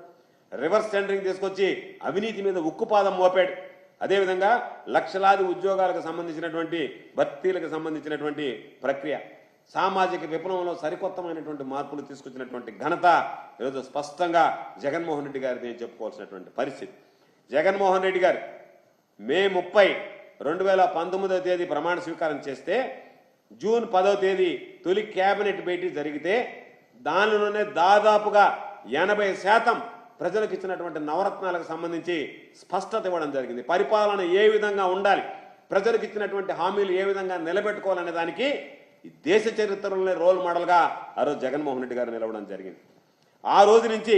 రివర్స్ టెండరింగ్ తీసుకొచ్చి అవినీతి మీద ఉక్కుపాదం మోపాడు. అదేవిధంగా లక్షలాది ఉద్యోగాలకు సంబంధించినటువంటి భర్తీలకు సంబంధించినటువంటి ప్రక్రియ, సామాజిక విప్లవంలో సరికొత్తమైనటువంటి మార్పులు తీసుకొచ్చినటువంటి ఘనత ఈరోజు స్పష్టంగా జగన్మోహన్ రెడ్డి గారిని చెప్పుకోవాల్సినటువంటి పరిస్థితి. జగన్మోహన్ రెడ్డి గారు మే 30, 2019వ తేదీ ప్రమాణ స్వీకారం చేస్తే జూన్ 10వ తేదీ తొలి కేబినెట్ భేటీ జరిగితే దానిలోనే దాదాపుగా 80% ప్రజలకు ఇచ్చినటువంటి నవరత్నాలకు సంబంధించి స్పష్టత ఇవ్వడం జరిగింది. పరిపాలన ఏ విధంగా ఉండాలి, ప్రజలకు ఇచ్చినటువంటి హామీలు ఏ విధంగా నిలబెట్టుకోవాలనే దానికి ఈ దేశ చరిత్రలోనే రోల్ మోడల్గా ఆ రోజు జగన్మోహన్ రెడ్డి గారు నిలవడం జరిగింది. ఆ రోజు నుంచి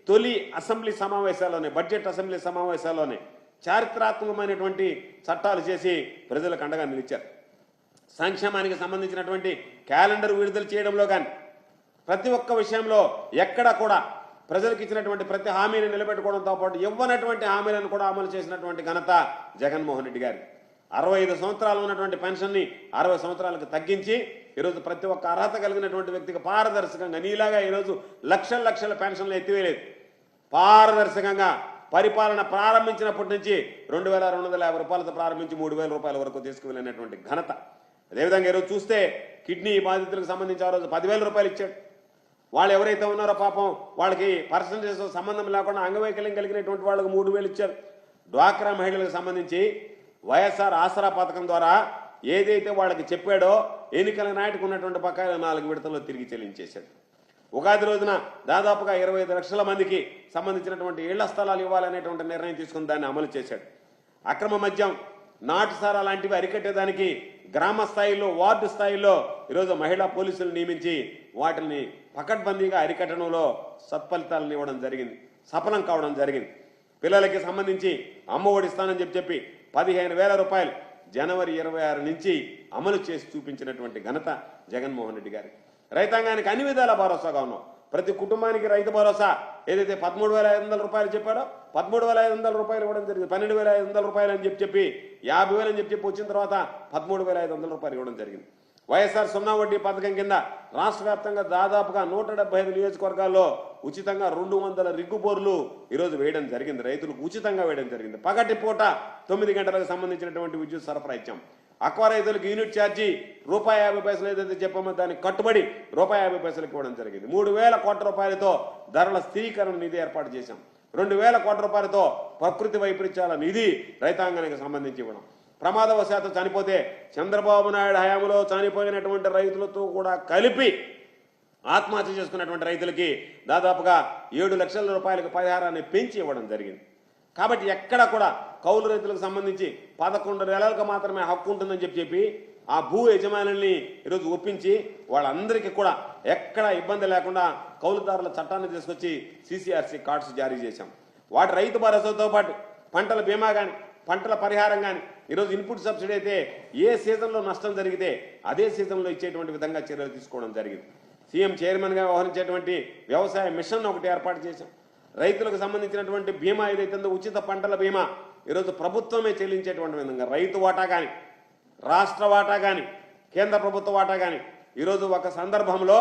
తొలి అసెంబ్లీ సమావేశాల్లోనే, బడ్జెట్ అసెంబ్లీ సమావేశాల్లోనే చారిత్రాత్మకమైనటువంటి చట్టాలు చేసి ప్రజలకు అండగా నిలిచారు. సంక్షేమానికి సంబంధించినటువంటి క్యాలెండర్ విడుదల చేయడంలో కానీ ప్రతి ఒక్క విషయంలో ఎక్కడ కూడా ప్రజలకు ఇచ్చినటువంటి ప్రతి హామీని నిలబెట్టుకోవడంతో పాటు ఇవ్వనటువంటి హామీలను కూడా అమలు చేసినటువంటి ఘనత జగన్మోహన్ రెడ్డి గారి. 65 సంవత్సరాలు ఉన్నటువంటి పెన్షన్ని 60 సంవత్సరాలకు తగ్గించి ఈరోజు ప్రతి ఒక్క అర్హత కలిగినటువంటి వ్యక్తికి పారదర్శకంగా, నీలాగా ఈరోజు లక్షల పెన్షన్లు ఎత్తివేయలేదు. పారదర్శకంగా పరిపాలన ప్రారంభించినప్పటి నుంచి 2250 రూపాయలతో ప్రారంభించి 3000 రూపాయల వరకు తీసుకువెళ్ళినటువంటి ఘనత. అదేవిధంగా ఈరోజు చూస్తే కిడ్నీ బాధితులకు సంబంధించి ఆ రోజు 10,000 రూపాయలు ఇచ్చాడు. వాళ్ళు ఎవరైతే ఉన్నారో పాపం వాళ్ళకి పర్సంటేజ్ సంబంధం లేకుండా అంగవైకల్యం కలిగినటువంటి వాళ్ళకు 3,000 ఇచ్చారు. డ్వాక్రా మహిళలకు సంబంధించి వైఎస్ఆర్ ఆసరా పథకం ద్వారా ఏదైతే వాళ్ళకి చెప్పాడో ఎన్నికల నాటికి ఉన్నటువంటి బకాయిలు 4 విడతల్లో తిరిగి చెల్లించేశాడు. ఉగాది రోజున దాదాపుగా 25 లక్షల మందికి సంబంధించినటువంటి ఇళ్ల స్థలాలు ఇవ్వాలనేటువంటి నిర్ణయం తీసుకుని దాన్ని అమలు చేశాడు. అక్రమ మద్యం, నాటుసారా లాంటివి అరికట్టేదానికి గ్రామ స్థాయిలో, వార్డు స్థాయిలో ఈరోజు మహిళా పోలీసులు నియమించి వాటిని పకడ్బందీగా అరికట్టడంలో సత్ఫలితాలను ఇవ్వడం జరిగింది, సఫలం కావడం జరిగింది. పిల్లలకి సంబంధించి అమ్మ ఒడి ఇస్తానని చెప్పి 15,000 రూపాయలు జనవరి 26 నుంచి అమలు చేసి చూపించినటువంటి ఘనత జగన్మోహన్ రెడ్డి గారి. రైతాంగానికి అన్ని విధాల భరోసాగా ఉన్నాం. ప్రతి కుటుంబానికి రైతు భరోసా ఏదైతే 13,500 రూపాయలు చెప్పాడో 13,500 రూపాయలు ఇవ్వడం జరిగింది. 12,500 రూపాయలు అని చెప్పి 50,000 అని చెప్పి వచ్చిన తర్వాత 13,500 రూపాయలు ఇవ్వడం జరిగింది. వైఎస్ఆర్ 0 వడ్డీ పథకం కింద రాష్ట్ర వ్యాప్తంగా దాదాపుగా 175 నియోజకవర్గాల్లో ఉచితంగా 200 రిగ్గు బోర్లు ఈరోజు వేయడం జరిగింది. రైతులకు ఉచితంగా వేయడం జరిగింది. పగటి పూట 9 గంటలకు సంబంధించినటువంటి విద్యుత్ సరఫరా ఇచ్చాం. అక్వా రైతులకు యూనిట్ ఛార్జీ ₹50 ఏదైతే చెప్పామో దానికి కట్టుబడి ₹50 ఇవ్వడం జరిగింది. 3,000 కోట్ల రూపాయలతో ధరల స్థిరీకరణ నిధి ఏర్పాటు చేశాం. 2,000 కోట్ల రూపాయలతో ప్రకృతి వైపరీత్యాల నిధి రైతాంగానికి సంబంధించి ఇవ్వడం. ప్రమాదవశాత్తు చనిపోతే చంద్రబాబు నాయుడు హయాంలో చనిపోయినటువంటి రైతులతో కూడా కలిపి ఆత్మహత్య చేసుకున్నటువంటి రైతులకి దాదాపుగా 7 లక్షల రూపాయలకు పరిహారాన్ని పెంచి ఇవ్వడం జరిగింది. కాబట్టి ఎక్కడ కూడా కౌలు రైతులకు సంబంధించి 11 నెలలకు మాత్రమే హక్కు ఉంటుందని చెప్పి ఆ భూ యజమానుల్ని ఈరోజు ఒప్పించి వాళ్ళందరికీ కూడా ఎక్కడ ఇబ్బంది లేకుండా కౌలుదారుల చట్టాన్ని తీసుకొచ్చి CCRC కార్డ్స్ జారీ చేశాం. వాటి రైతు భరోసాతో పాటు పంటల బీమా కానీ పంటల పరిహారం కానీ ఈరోజు ఇన్పుట్ సబ్సిడీ అయితే ఏ సీజన్లో నష్టం జరిగితే అదే సీజన్లో ఇచ్చేటువంటి విధంగా చర్యలు తీసుకోవడం జరిగింది. సీఎం చైర్మన్గా వ్యవహరించేటువంటి వ్యవసాయ మిషన్ ఒకటి ఏర్పాటు చేశాం. రైతులకు సంబంధించినటువంటి బీమా ఏదైతుందో ఉచిత పంటల బీమా ఈరోజు ప్రభుత్వమే చెల్లించేటువంటి విధంగా రైతు వాటా కానీ రాష్ట్ర వాటా కానీ కేంద్ర ప్రభుత్వ వాటా కానీ ఈరోజు ఒక సందర్భంలో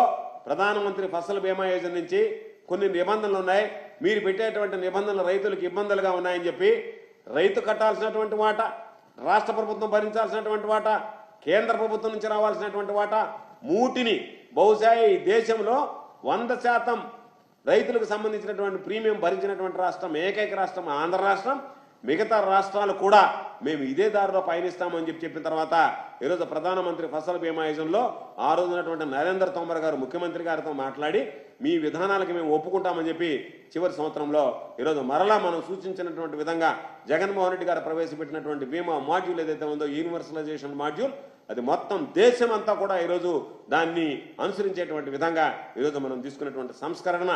ప్రధానమంత్రి ఫసల్ బీమా యోజన నుంచి కొన్ని నిబంధనలు ఉన్నాయి. మీరు పెట్టేటువంటి నిబంధనలు రైతులకు ఇబ్బందులుగా ఉన్నాయని చెప్పి రైతు కట్టాల్సినటువంటి వాటా, రాష్ట్ర ప్రభుత్వం భరించాల్సినటువంటి వాటా, కేంద్ర ప్రభుత్వం నుంచి రావాల్సినటువంటి వాటా మూటిని బహుశా ఈ దేశంలో 100% రైతులకు సంబంధించినటువంటి ప్రీమియం భరించినటువంటి రాష్ట్రం ఏకైక రాష్ట్రం ఆంధ్ర రాష్ట్రం. మిగతా రాష్ట్రాలు కూడా మేము ఇదే దారిలో పయనిస్తామని చెప్పిన తర్వాత ఈరోజు ప్రధానమంత్రి ఫసల్ బీమా యోజనలో ఆ రోజునటువంటి నరేంద్ర తోమర్ గారు ముఖ్యమంత్రి గారితో మాట్లాడి మీ విధానాలకు మేము ఒప్పుకుంటామని చెప్పి చివరి సంవత్సరంలో ఈరోజు మరలా మనం సూచించినటువంటి విధంగా జగన్మోహన్ రెడ్డి గారు ప్రవేశపెట్టినటువంటి బీమా మాడ్యూల్ ఏదైతే ఉందో యూనివర్సలైజేషన్ మాడ్యూల్ అది మొత్తం దేశం అంతా కూడా ఈరోజు దాన్ని అనుసరించేటువంటి విధంగా ఈరోజు మనం తీసుకున్నటువంటి సంస్కరణ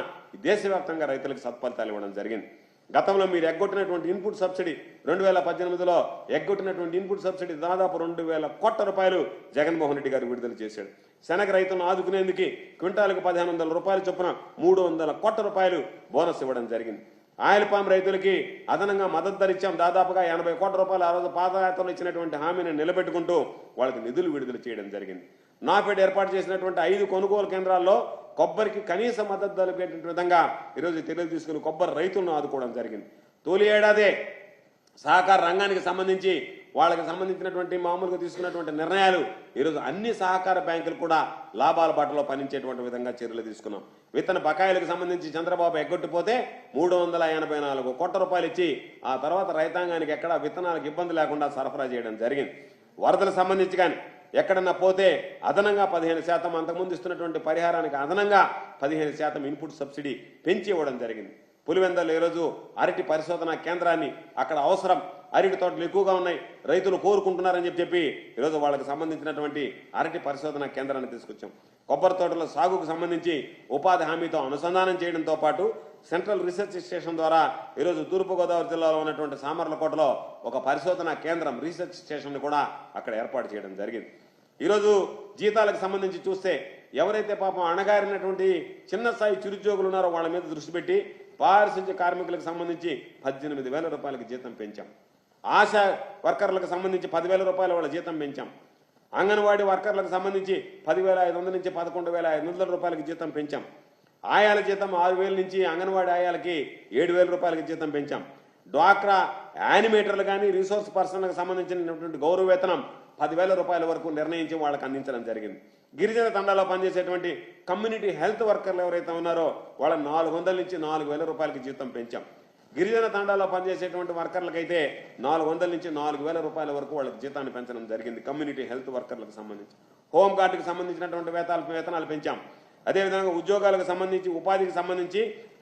దేశవ్యాప్తంగా రైతులకు సత్ఫలితాలు ఇవ్వడం జరిగింది. గతంలో మీరు ఎగ్గొట్టినటువంటి ఇన్పుట్ సబ్సిడీ 2018లో ఎగ్గొట్టినటువంటి ఇన్పుట్ సబ్సిడీ దాదాపు 2,000 కోట్ల రూపాయలు జగన్మోహన్ రెడ్డి గారు విడుదల చేశాడు. శనగ రైతులను ఆదుకునేందుకు క్వింటాలకు 1,500 రూపాయలు చొప్పున 300 కోట్ల రూపాయలు బోనస్ ఇవ్వడం జరిగింది. ఆయిల్ పామ్ రైతులకి అదనంగా మద్దతు ధర ఇచ్చాం. దాదాపుగా 80 కోట్ల రూపాయలు ఆ రోజు పాదయాత్రలో ఇచ్చినటువంటి హామీని నిలబెట్టుకుంటూ వాళ్ళకి నిధులు విడుదల చేయడం జరిగింది. నాఫెడ్ ఏర్పాటు చేసినటువంటి 5 కొనుగోలు కేంద్రాల్లో కొబ్బరికి కనీస మద్దతు ధరపేటువంటి విధంగా ఈరోజు చర్యలు తీసుకుని కొబ్బరి రైతులను ఆదుకోవడం జరిగింది. తొలి ఏడాదే సహకార రంగానికి సంబంధించి వాళ్ళకి సంబంధించినటువంటి మామూలుగా తీసుకున్నటువంటి నిర్ణయాలు ఈరోజు అన్ని సహకార బ్యాంకులు కూడా లాభాల బాటలో పనిచేటువంటి విధంగా చర్యలు తీసుకున్నాం. విత్తన బకాయిలకు సంబంధించి చంద్రబాబు ఎగ్గొట్టిపోతే 384 కోట్ల రూపాయలు ఇచ్చి ఆ తర్వాత రైతాంగానికి ఎక్కడ విత్తనాలకు ఇబ్బంది లేకుండా సరఫరా చేయడం జరిగింది. వరదలకు సంబంధించి కానీ ఎక్కడన్నా పోతే అదనంగా 15% అంతకుముందు ఇస్తున్నటువంటి పరిహారానికి అదనంగా 15% ఇన్పుట్ సబ్సిడీ పెంచి ఇవ్వడం జరిగింది. పులివెందులలో ఈరోజు అరటి పరిశోధన కేంద్రాన్ని అక్కడ అవసరం అరటి తోటలు ఎక్కువగా ఉన్నాయి రైతులు కోరుకుంటున్నారని చెప్పి ఈరోజు వాళ్ళకి సంబంధించినటువంటి అరటి పరిశోధన కేంద్రాన్ని తీసుకొచ్చాం. కొబ్బరి తోటల సాగుకు సంబంధించి ఉపాధి హామీతో అనుసంధానం చేయడంతో పాటు సెంట్రల్ రీసెర్చ్ స్టేషన్ ద్వారా ఈరోజు తూర్పుగోదావరి జిల్లాలో ఉన్నటువంటి సామర్లకోటలో ఒక పరిశోధన కేంద్రం రీసెర్చ్ స్టేషన్ కూడా అక్కడ ఏర్పాటు చేయడం జరిగింది. ఈరోజు జీతాలకు సంబంధించి చూస్తే ఎవరైతే పాపం అణగారినటువంటి చిన్న స్థాయి చిరుద్యోగులు ఉన్నారో వాళ్ళ మీద దృష్టి పెట్టి పారిశుద్ధ్య కార్మికులకు సంబంధించి 18,000 రూపాయలకి జీతం పెంచాం. ఆశా వర్కర్లకు సంబంధించి 10,000 రూపాయల వాళ్ళ జీతం పెంచాం. అంగన్వాడీ వర్కర్లకు సంబంధించి 10,500 నుంచి 11,500 రూపాయలకి జీతం పెంచాం. ఆయాల జీతం 6,000 నుంచి అంగన్వాడీ ఆయాలకి 7,000 రూపాయలకి జీతం పెంచాం. డ్వాక్రా యానిమేటర్లు కానీ రిసోర్స్ పర్సన్లకు సంబంధించినటువంటి గౌరవ వేతనం 10,000 రూపాయల వరకు నిర్ణయించి వాళ్ళకి అందించడం జరిగింది. గిరిజన తండాలో పనిచేసేటువంటి కమ్యూనిటీ హెల్త్ వర్కర్లు ఎవరైతే ఉన్నారో వాళ్ళ 400 నుంచి 4,000 రూపాయలకి జీతం పెంచాం. గిరిజన తండాలో పనిచేసేటువంటి వర్కర్లకైతే 400 నుంచి 4,000 రూపాయల వరకు వాళ్ళకి జీతాన్ని పెంచడం జరిగింది. కమ్యూనిటీ హెల్త్ వర్కర్లకు సంబంధించి హోంగార్డుకి సంబంధించినటువంటి వేతనాలు పెంచాం. అదేవిధంగా ఉద్యోగాలకు సంబంధించి ఉపాధికి సంబంధించి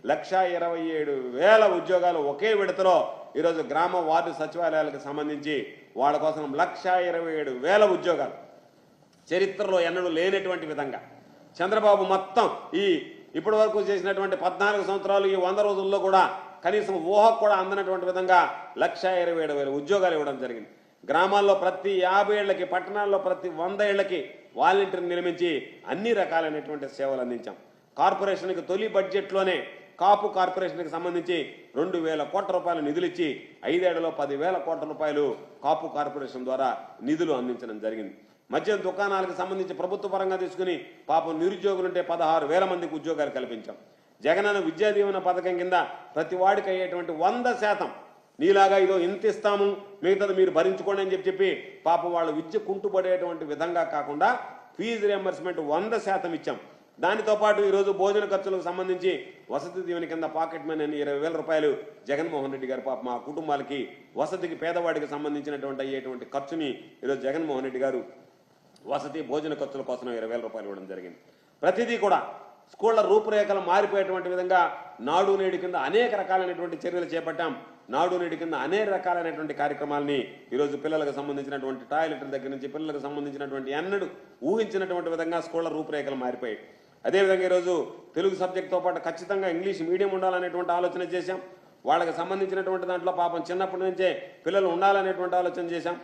1,27,000 ఉద్యోగాలు ఒకే విడతలో ఈరోజు గ్రామ వార్డు సచివాలయాలకు సంబంధించి వాళ్ళ కోసం 1,27,000 ఉద్యోగాలు చరిత్రలో ఎన్నడూ లేనటువంటి విధంగా చంద్రబాబు మొత్తం ఇప్పటి వరకు చేసినటువంటి 14 సంవత్సరాలు ఈ 100 రోజుల్లో కూడా కనీసం ఊహకు కూడా అందనటువంటి విధంగా 1,27,000 ఉద్యోగాలు ఇవ్వడం జరిగింది. గ్రామాల్లో ప్రతి 50 ఏళ్లకి పట్టణాల్లో ప్రతి 100 ఏళ్లకి వాలంటీర్ని నియమించి అన్ని రకాలైనటువంటి సేవలు అందించాం. కార్పొరేషన్కి తొలి బడ్జెట్లోనే కాపు కార్పొరేషన్కి సంబంధించి 2,000 కోట్ల రూపాయలు నిధులు ఇచ్చి 5 ఏళ్లలో 10,000 కోట్ల రూపాయలు కాపు కార్పొరేషన్ ద్వారా నిధులు అందించడం జరిగింది. మద్యం దుకాణాలకు సంబంధించి ప్రభుత్వ పరంగా తీసుకుని పాపం నిరుద్యోగులుంటే 16,000 మందికి ఉద్యోగాలు కల్పించాం. జగనన్న విద్యా దీవెన పథకం కింద ప్రతి వాడికి అయ్యేటువంటి 100% నీలాగా ఇదో ఇంత ఇస్తాము మిగతాది మీరు భరించుకోండి అని చెప్పి పాపం వాళ్ళు విద్య కుంటుపడేటువంటి విధంగా కాకుండా ఫీజు రియంబర్స్మెంట్ 100% ఇచ్చాం. దానితో పాటు ఈరోజు భోజన ఖర్చులకు సంబంధించి వసతి దీవెన కింద పాకెట్ మనీ అని 20,000 రూపాయలు జగన్మోహన్ రెడ్డి గారు పాపం ఆ కుటుంబాలకి వసతికి పేదవాడికి సంబంధించినటువంటి అయ్యేటువంటి ఖర్చుని ఈరోజు జగన్మోహన్ రెడ్డి గారు వసతి భోజన ఖర్చుల కోసం 20,000 రూపాయలు ఇవ్వడం జరిగింది. ప్రతిదీ కూడా స్కూళ్ల రూపురేఖలు మారిపోయేటువంటి విధంగా నాడు నేడు కింద అనేక రకాలైనటువంటి చర్యలు చేపట్టాం. నాడు నేడు కింద అనేక రకాలైనటువంటి కార్యక్రమాలని ఈరోజు పిల్లలకు సంబంధించినటువంటి టాయిలెట్ల దగ్గర నుంచి పిల్లలకు సంబంధించినటువంటి ఎన్నడూ ఊహించినటువంటి విధంగా స్కూళ్ల రూపురేఖలు మారిపోయాయి. అదేవిధంగా ఈరోజు తెలుగు సబ్జెక్టుతో పాటు ఖచ్చితంగా ఇంగ్లీష్ మీడియం ఉండాలనేటువంటి ఆలోచన చేశాం. వాళ్ళకి సంబంధించినటువంటి దాంట్లో పాపం చిన్నప్పటి నుంచే పిల్లలు ఉండాలనేటువంటి ఆలోచన చేశాం.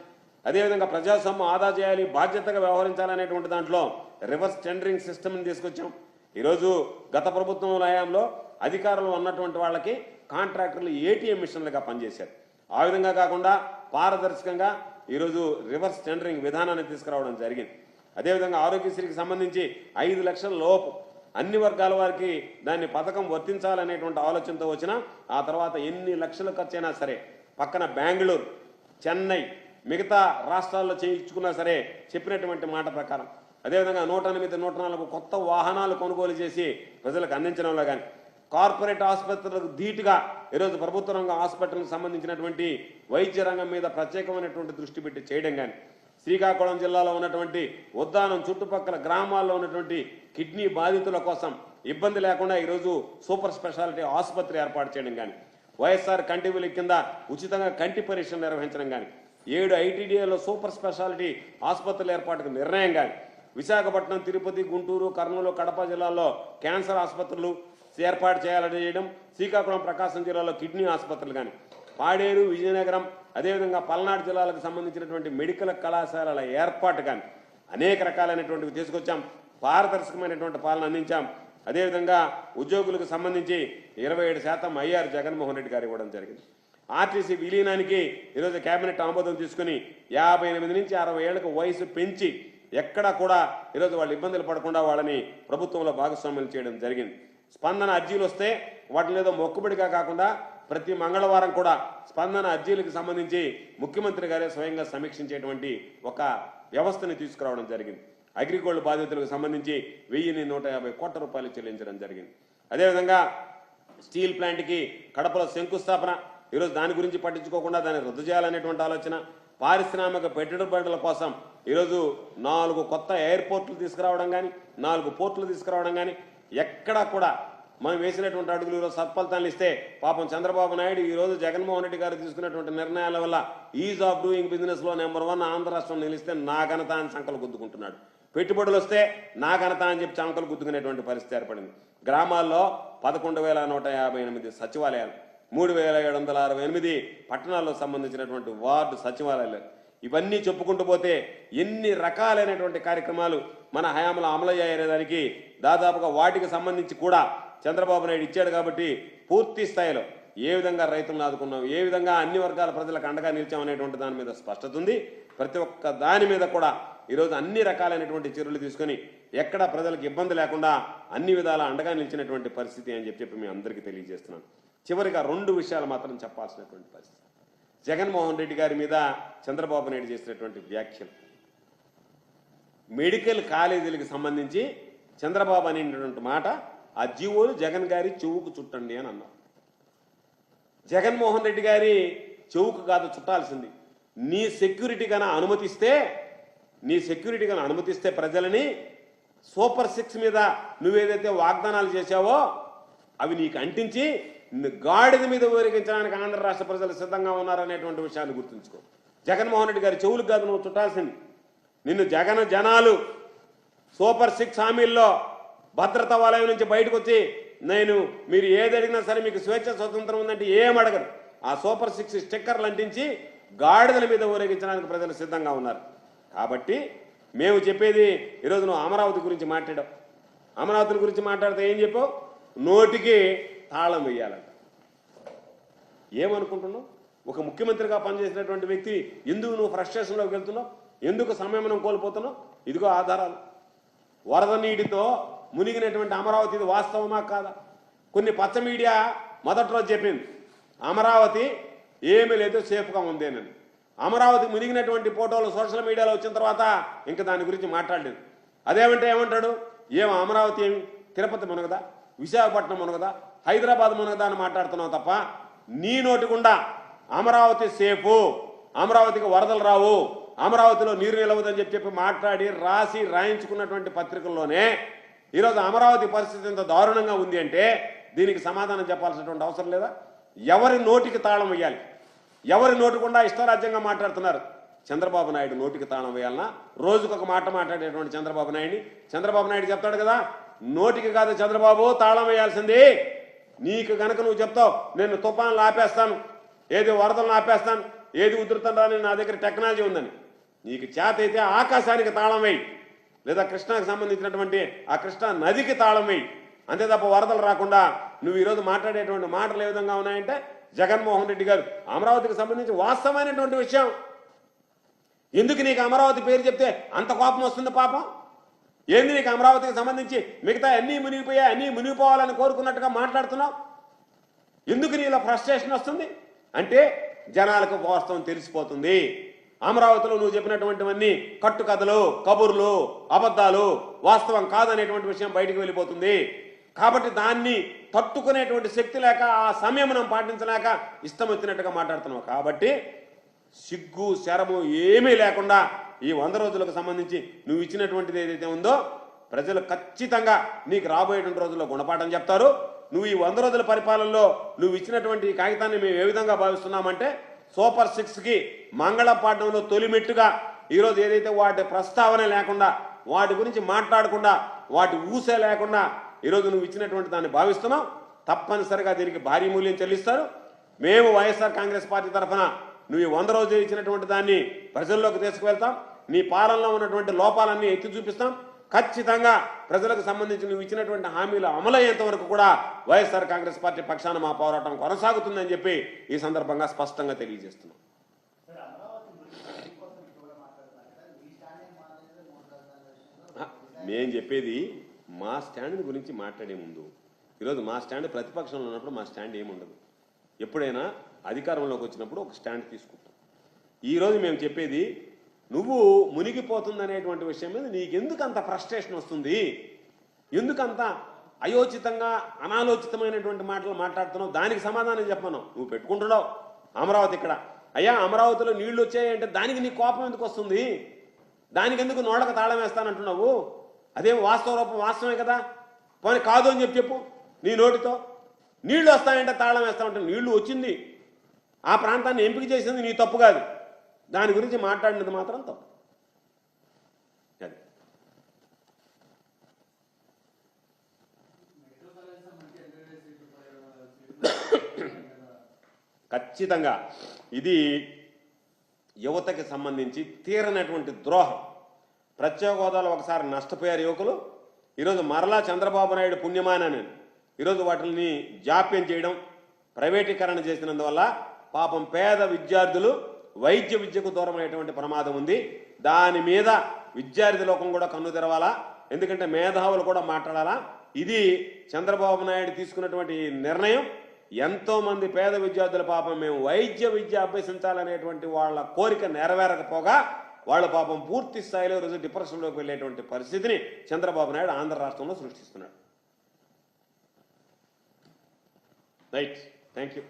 అదేవిధంగా ప్రజాస్వామ్యం ఆదా చేయాలి, బాధ్యతగా వ్యవహరించాలనేటువంటి దాంట్లో రివర్స్ టెండరింగ్ సిస్టమ్ని తీసుకొచ్చాం. ఈరోజు గత ప్రభుత్వం హయాంలో అధికారులు ఉన్నటువంటి వాళ్ళకి కాంట్రాక్టర్లు ATM మిషన్లుగా పనిచేశారు. ఆ విధంగా కాకుండా పారదర్శకంగా ఈరోజు రివర్స్ టెండరింగ్ విధానాన్ని తీసుకురావడం జరిగింది. అదేవిధంగా ఆరోగ్యశ్రీకి సంబంధించి 5 లక్షల లోపు అన్ని వర్గాల వారికి దాన్ని పథకం వర్తించాలనేటువంటి ఆలోచనతో వచ్చినా ఆ తర్వాత ఎన్ని లక్షలు ఖర్చైనా సరే పక్కన బెంగళూరు, చెన్నై, మిగతా రాష్ట్రాల్లో చేయించుకున్నా సరే చెప్పినటువంటి మాట ప్రకారం అదేవిధంగా 108, 104 కొత్త వాహనాలు కొనుగోలు చేసి ప్రజలకు అందించడంలో కానీ కార్పొరేట్ ఆసుపత్రులకు ధీటుగా ఈరోజు ప్రభుత్వ రంగ హాస్పిటల్కి సంబంధించినటువంటి వైద్య రంగం మీద ప్రత్యేకమైనటువంటి దృష్టి పెట్టి చేయడం కానీ శ్రీకాకుళం జిల్లాలో ఉన్నటువంటి ఉద్దానం చుట్టుపక్కల గ్రామాల్లో ఉన్నటువంటి కిడ్నీ బాధితుల కోసం ఇబ్బంది లేకుండా ఈరోజు సూపర్ స్పెషాలిటీ ఆసుపత్రి ఏర్పాటు చేయడం కానీ వైఎస్ఆర్ కంటి వెలుగు కింద ఉచితంగా కంటి పరీక్షలు నిర్వహించడం కానీ 7 ITDAలో సూపర్ స్పెషాలిటీ ఆసుపత్రుల ఏర్పాటుకు నిర్ణయం కానీ విశాఖపట్నం, తిరుపతి, గుంటూరు, కర్నూలు, కడప జిల్లాల్లో క్యాన్సర్ ఆసుపత్రులు ఏర్పాటు చేయాలని చేయడం, శ్రీకాకుళం, ప్రకాశం జిల్లాలో కిడ్నీ ఆసుపత్రులు కానీ పాడేరు, విజయనగరం అదేవిధంగా పల్నాడు జిల్లాలకు సంబంధించినటువంటి మెడికల్ కళాశాలల ఏర్పాటు కానీ అనేక రకాలైనటువంటివి తీసుకొచ్చాం. పారదర్శకమైనటువంటి పాలన అందించాం. అదేవిధంగా ఉద్యోగులకు సంబంధించి 27% ఐఆర్ జగన్మోహన్ రెడ్డి గారు ఇవ్వడం జరిగింది. ఆర్టీసీ విలీనానికి ఈరోజు కేబినెట్ ఆమోదం తీసుకుని 58 నుంచి 60 ఏళ్లకు వయసు పెంచి ఎక్కడా కూడా ఈరోజు వాళ్ళు ఇబ్బందులు పడకుండా వాళ్ళని ప్రభుత్వంలో భాగస్వామ్యం చేయడం జరిగింది. స్పందన అర్జీలు వస్తే వాటిని ఏదో మొక్కుబడిగా కాకుండా ప్రతి మంగళవారం కూడా స్పందన అర్జీలకు సంబంధించి ముఖ్యమంత్రి గారే స్వయంగా సమీక్షించేటువంటి ఒక వ్యవస్థని తీసుకురావడం జరిగింది. అగ్రిగోల్డ్ బాధితులకు సంబంధించి 1,150 కోట్ల రూపాయలు చెల్లించడం జరిగింది. అదేవిధంగా స్టీల్ ప్లాంట్కి కడపలో శంకుస్థాపన, ఈరోజు దాని గురించి పట్టించుకోకుండా దాన్ని రద్దు చేయాలనేటువంటి ఆలోచన. పారిశ్రామిక పెట్టుబడుల కోసం ఈరోజు 4 కొత్త ఎయిర్పోర్ట్లు తీసుకురావడం కానీ 4 పోర్టులు తీసుకురావడం కానీ ఎక్కడా కూడా మనం వేసినటువంటి అడుగులు ఈరోజు సత్ఫలితాలు ఇస్తే పాపం చంద్రబాబు నాయుడు ఈరోజు జగన్మోహన్ రెడ్డి గారు తీసుకున్నటువంటి నిర్ణయాల వల్ల ఈజ్ ఆఫ్ డూయింగ్ బిజినెస్లో నెంబర్ 1 ఆంధ్ర రాష్ట్రం నిలిస్తే నా ఘనత అని సంకలు గుద్దుకుంటున్నాడు. పెట్టుబడులు వస్తే నా ఘనత అని చెప్పి సంకలు గుద్దుకునేటువంటి పరిస్థితి ఏర్పడింది. గ్రామాల్లో 11,158 సచివాలయాలు, 3,768 పట్టణాల్లో సంబంధించినటువంటి వార్డు సచివాలయాలు, ఇవన్నీ చెప్పుకుంటూ పోతే ఎన్ని రకాలైనటువంటి కార్యక్రమాలు మన హయాంలో అమలయ్యేదానికి దాదాపుగా వాటికి సంబంధించి కూడా చంద్రబాబు నాయుడు ఇచ్చాడు. కాబట్టి పూర్తి స్థాయిలో ఏ విధంగా రైతులను ఆదుకున్నాం, ఏ విధంగా అన్ని వర్గాల ప్రజలకు అండగా నిలిచామనేటువంటి దాని మీద స్పష్టత ఉంది. ప్రతి ఒక్క దాని మీద కూడా ఈరోజు అన్ని రకాలైనటువంటి చర్యలు తీసుకొని ఎక్కడ ప్రజలకు ఇబ్బంది లేకుండా అన్ని విధాల అండగా నిలిచినటువంటి పరిస్థితి అని చెప్పి మీ అందరికీ తెలియజేస్తున్నాను. చివరిగా 2 విషయాలు మాత్రం చెప్పాల్సినటువంటి పరిస్థితి. జగన్మోహన్ రెడ్డి గారి మీద చంద్రబాబు నాయుడు చేసినటువంటి వ్యాఖ్యలు, మెడికల్ కాలేజీలకు సంబంధించి చంద్రబాబు అనేటువంటి మాట ఆ జీవోలు జగన్ గారి చెవుకు చుట్టండి అని అన్నారు. జగన్మోహన్ రెడ్డి గారి చెవుకు కాదు చుట్టాల్సింది. నీ సెక్యూరిటీ కన్నా అనుమతిస్తే ప్రజలని సూపర్ 6 మీద నువ్వేదైతే వాగ్దానాలు చేశావో అవి నీకు అంటించి గాడిద మీద ఊరేగించడానికి ఆంధ్ర రాష్ట్ర ప్రజలు సిద్ధంగా ఉన్నారనేటువంటి విషయాన్ని గుర్తుంచుకో. జగన్మోహన్ రెడ్డి గారి చెవులకు కాదు నువ్వు చుట్టాల్సింది. నిన్ను జనాలు సూపర్ 6 హామీల్లో భద్రతా వలయం నుంచి బయటకు వచ్చి మీరు ఏది అడిగినా సరే మీకు స్వేచ్ఛ స్వతంత్రం ఉందంటే ఏం అడగరు. ఆ సూపర్ 6 స్టిక్కర్లు అంటించి గాడిదల మీద ఊరేగించడానికి ప్రజలు సిద్ధంగా ఉన్నారు. కాబట్టి మేము చెప్పేది ఈరోజు నువ్వు అమరావతి గురించి మాట్లాడావు. అమరావతి గురించి మాట్లాడితే ఏం చెప్పావు? నోటికి తాళం వేయాలంట. ఏమనుకుంటున్నావు? ఒక ముఖ్యమంత్రిగా పనిచేసినటువంటి వ్యక్తి ఎందుకు నువ్వు ఫ్రస్ట్రేషన్లోకి వెళ్తున్నావు? ఎందుకు సంయమనం కోల్పోతున్నావు? ఇదిగో ఆధారాలు. వరద నీటితో మునిగినటువంటి అమరావతి ఇది వాస్తవమా కాదా? కొన్ని పచ్చ మీడియా మొదటి రోజు చెప్పింది అమరావతి ఏమీ లేదు, సేఫ్గా ఉందేనని. అమరావతి మునిగినటువంటి ఫోటోలు సోషల్ మీడియాలో వచ్చిన తర్వాత ఇంకా దాని గురించి మాట్లాడలేదు. అదేమంటే ఏమంటాడు? అమరావతి ఏమి తిరుపతి మునగదా, విశాఖపట్నం మునగదా, హైదరాబాద్ మునగదా అని మాట్లాడుతున్నావు తప్ప నీ నోటికుండా అమరావతి సేఫు, అమరావతికి వరదలు రావు, అమరావతిలో నీరు నిలవదని చెప్పి మాట్లాడి రాయించుకున్నటువంటి పత్రికల్లోనే ఈరోజు అమరావతి పరిస్థితి ఇంత దారుణంగా ఉంది అంటే దీనికి సమాధానం చెప్పాల్సినటువంటి అవసరం లేదా? ఎవరి నోటికి తాళం వేయాలి? ఎవరి నోటికుండా ఇష్టరాజ్యంగా మాట్లాడుతున్నారు? చంద్రబాబు నాయుడు నోటికి తాళం వేయాలన్నా? రోజుకొక మాట మాట్లాడేటువంటి చంద్రబాబు నాయుడు చెప్తాడు కదా, నోటికి కాదు చంద్రబాబు తాళం వేయాల్సింది. నీకు గనక నువ్వు చెప్తావు నేను తుఫాన్లు ఆపేస్తాను, ఏది వరదలను ఆపేస్తాను, ఏది ఉధృతం రాని నా దగ్గర టెక్నాలజీ ఉందని, నీకు చేత అయితే ఆకాశానికి తాళం వేయి, లేదా కృష్ణాకి సంబంధించినటువంటి ఆ కృష్ణా నదికి తాళం వేయి. అంతే తప్ప వరదలు రాకుండా నువ్వు ఈరోజు మాట్లాడేటువంటి మాటలు ఏ విధంగా ఉన్నాయంటే జగన్మోహన్ రెడ్డి గారు అమరావతికి సంబంధించి వాస్తవమైనటువంటి విషయం. ఎందుకు నీకు అమరావతి పేరు చెప్తే అంత కోపం వస్తుంది? పాపం ఏంది నీకు అమరావతికి సంబంధించి మిగతా అన్నీ మునిగిపోయా, అన్నీ మునిగిపోవాలని కోరుకున్నట్టుగా మాట్లాడుతున్నావు? ఎందుకు నీలో ఫ్రస్ట్రేషన్ వస్తుంది అంటే జనాలకు వాస్తవం తెలిసిపోతుంది. అమరావతిలో నువ్వు చెప్పినటువంటివన్నీ కట్టుకథలు, కబుర్లు, అబద్ధాలు, వాస్తవం కాదనేటువంటి విషయం బయటికి వెళ్ళిపోతుంది. కాబట్టి దాన్ని తట్టుకునేటువంటి శక్తి లేక, ఆ సంయమనం పాటించలేక ఇష్టం వచ్చినట్టుగా మాట్లాడుతున్నావు. కాబట్టి సిగ్గు శరము ఏమీ లేకుండా ఈ 100 రోజులకు సంబంధించి నువ్వు ఇచ్చినటువంటిది ఏదైతే ఉందో ప్రజలు ఖచ్చితంగా నీకు రాబోయేటువంటి రోజుల్లో గుణపాఠం చెప్తారు. నువ్వు ఈ 100 రోజుల పరిపాలనలో నువ్వు ఇచ్చినటువంటి ఈ కాగితాన్ని మేము ఏ విధంగా భావిస్తున్నామంటే సూపర్ 6కి మంగళపాఠంలో తొలిమెట్టుగా ఈరోజు ఏదైతే వాటి ప్రస్తావన లేకుండా, వాటి గురించి మాట్లాడకుండా, వాటి ఊసే లేకుండా ఈరోజు నువ్వు ఇచ్చినటువంటి దాన్ని భావిస్తున్నాం. తప్పనిసరిగా దీనికి భారీ మూల్యం చెల్లిస్తారు. మేము వైఎస్ఆర్ కాంగ్రెస్ పార్టీ తరఫున నువ్వు 100 రోజులు ఇచ్చినటువంటి దాన్ని ప్రజల్లోకి తీసుకువెళ్తాం. నీ పాలనలో ఉన్నటువంటి లోపాలన్నీ ఎత్తి చూపిస్తాం. ఖచ్చితంగా ప్రజలకు సంబంధించి నువ్వు ఇచ్చినటువంటి హామీలు అమలయ్యేంత వరకు కూడా వైఎస్ఆర్ కాంగ్రెస్ పార్టీ పక్షాన మా పోరాటం కొనసాగుతుందని చెప్పి ఈ సందర్భంగా స్పష్టంగా తెలియజేస్తున్నాం. మేం చెప్పేది మా స్టాండ్ గురించి మాట్లాడే ముందు ఈరోజు మా స్టాండ్ ప్రతిపక్షంలో ఉన్నప్పుడు మా స్టాండ్ ఏముండదు. ఎప్పుడైనా అధికారంలోకి వచ్చినప్పుడు ఒక స్టాండ్ తీసుకుంటాం. ఈరోజు మేము చెప్పేది నువ్వు మునిగిపోతుందనేటువంటి విషయం మీద నీకెందుకు అంత ఫ్రస్ట్రేషన్ వస్తుంది? ఎందుకంత అయోచితంగా అనాలోచితమైనటువంటి మాటలు మాట్లాడుతున్నావు? దానికి సమాధానం చెప్పను. నువ్వు పెట్టుకుంటున్నావు అమరావతి ఇక్కడ, అయ్యా అమరావతిలో నీళ్లు వచ్చాయంటే దానికి నీ కోపం ఎందుకు వస్తుంది? దానికి ఎందుకు నోడక తాళం వేస్తానంటున్నావు? అదేం వాస్తవ రూపం వాస్తవమే కదా. పోనీ కాదు అని చెప్పు నీ నోటితో. నీళ్లు వస్తాయంటే తాళం వేస్తామంటే నీళ్లు వచ్చింది, ఆ ప్రాంతాన్ని ఎంపిక చేసింది నీ తప్పు కాదు. దాని గురించి మాట్లాడినది మాత్రం తప్పు. అది ఖచ్చితంగా ఇది యువతకి సంబంధించి తీరనటువంటి ద్రోహం. ప్రత్యేక హోదాలో ఒకసారి నష్టపోయారు యువకులు. ఈరోజు మరలా చంద్రబాబు నాయుడు పుణ్యమానని ఈరోజు వాటిని జాప్యం చేయడం, ప్రైవేటీకరణ చేసినందువల్ల పాపం పేద విద్యార్థులు వైద్య విద్యకు దూరం అయ్యేటువంటి ప్రమాదం ఉంది. దాని మీద విద్యార్థి లోకం కూడా కన్ను తెరవాలా, ఎందుకంటే మేధావులు కూడా మాట్లాడాలా. ఇది చంద్రబాబు నాయుడు తీసుకున్నటువంటి నిర్ణయం ఎంతో మంది పేద విద్యార్థుల పాపం మేము వైద్య విద్య అభ్యసించాలనేటువంటి వాళ్ళ కోరిక నెరవేరకపోగా వాళ్ళ పాపం పూర్తి స్థాయిలో రోజు డిప్రెషన్లోకి వెళ్ళేటువంటి పరిస్థితిని చంద్రబాబు నాయుడు ఆంధ్ర రాష్ట్రంలో సృష్టిస్తున్నాడు. Right, thank you.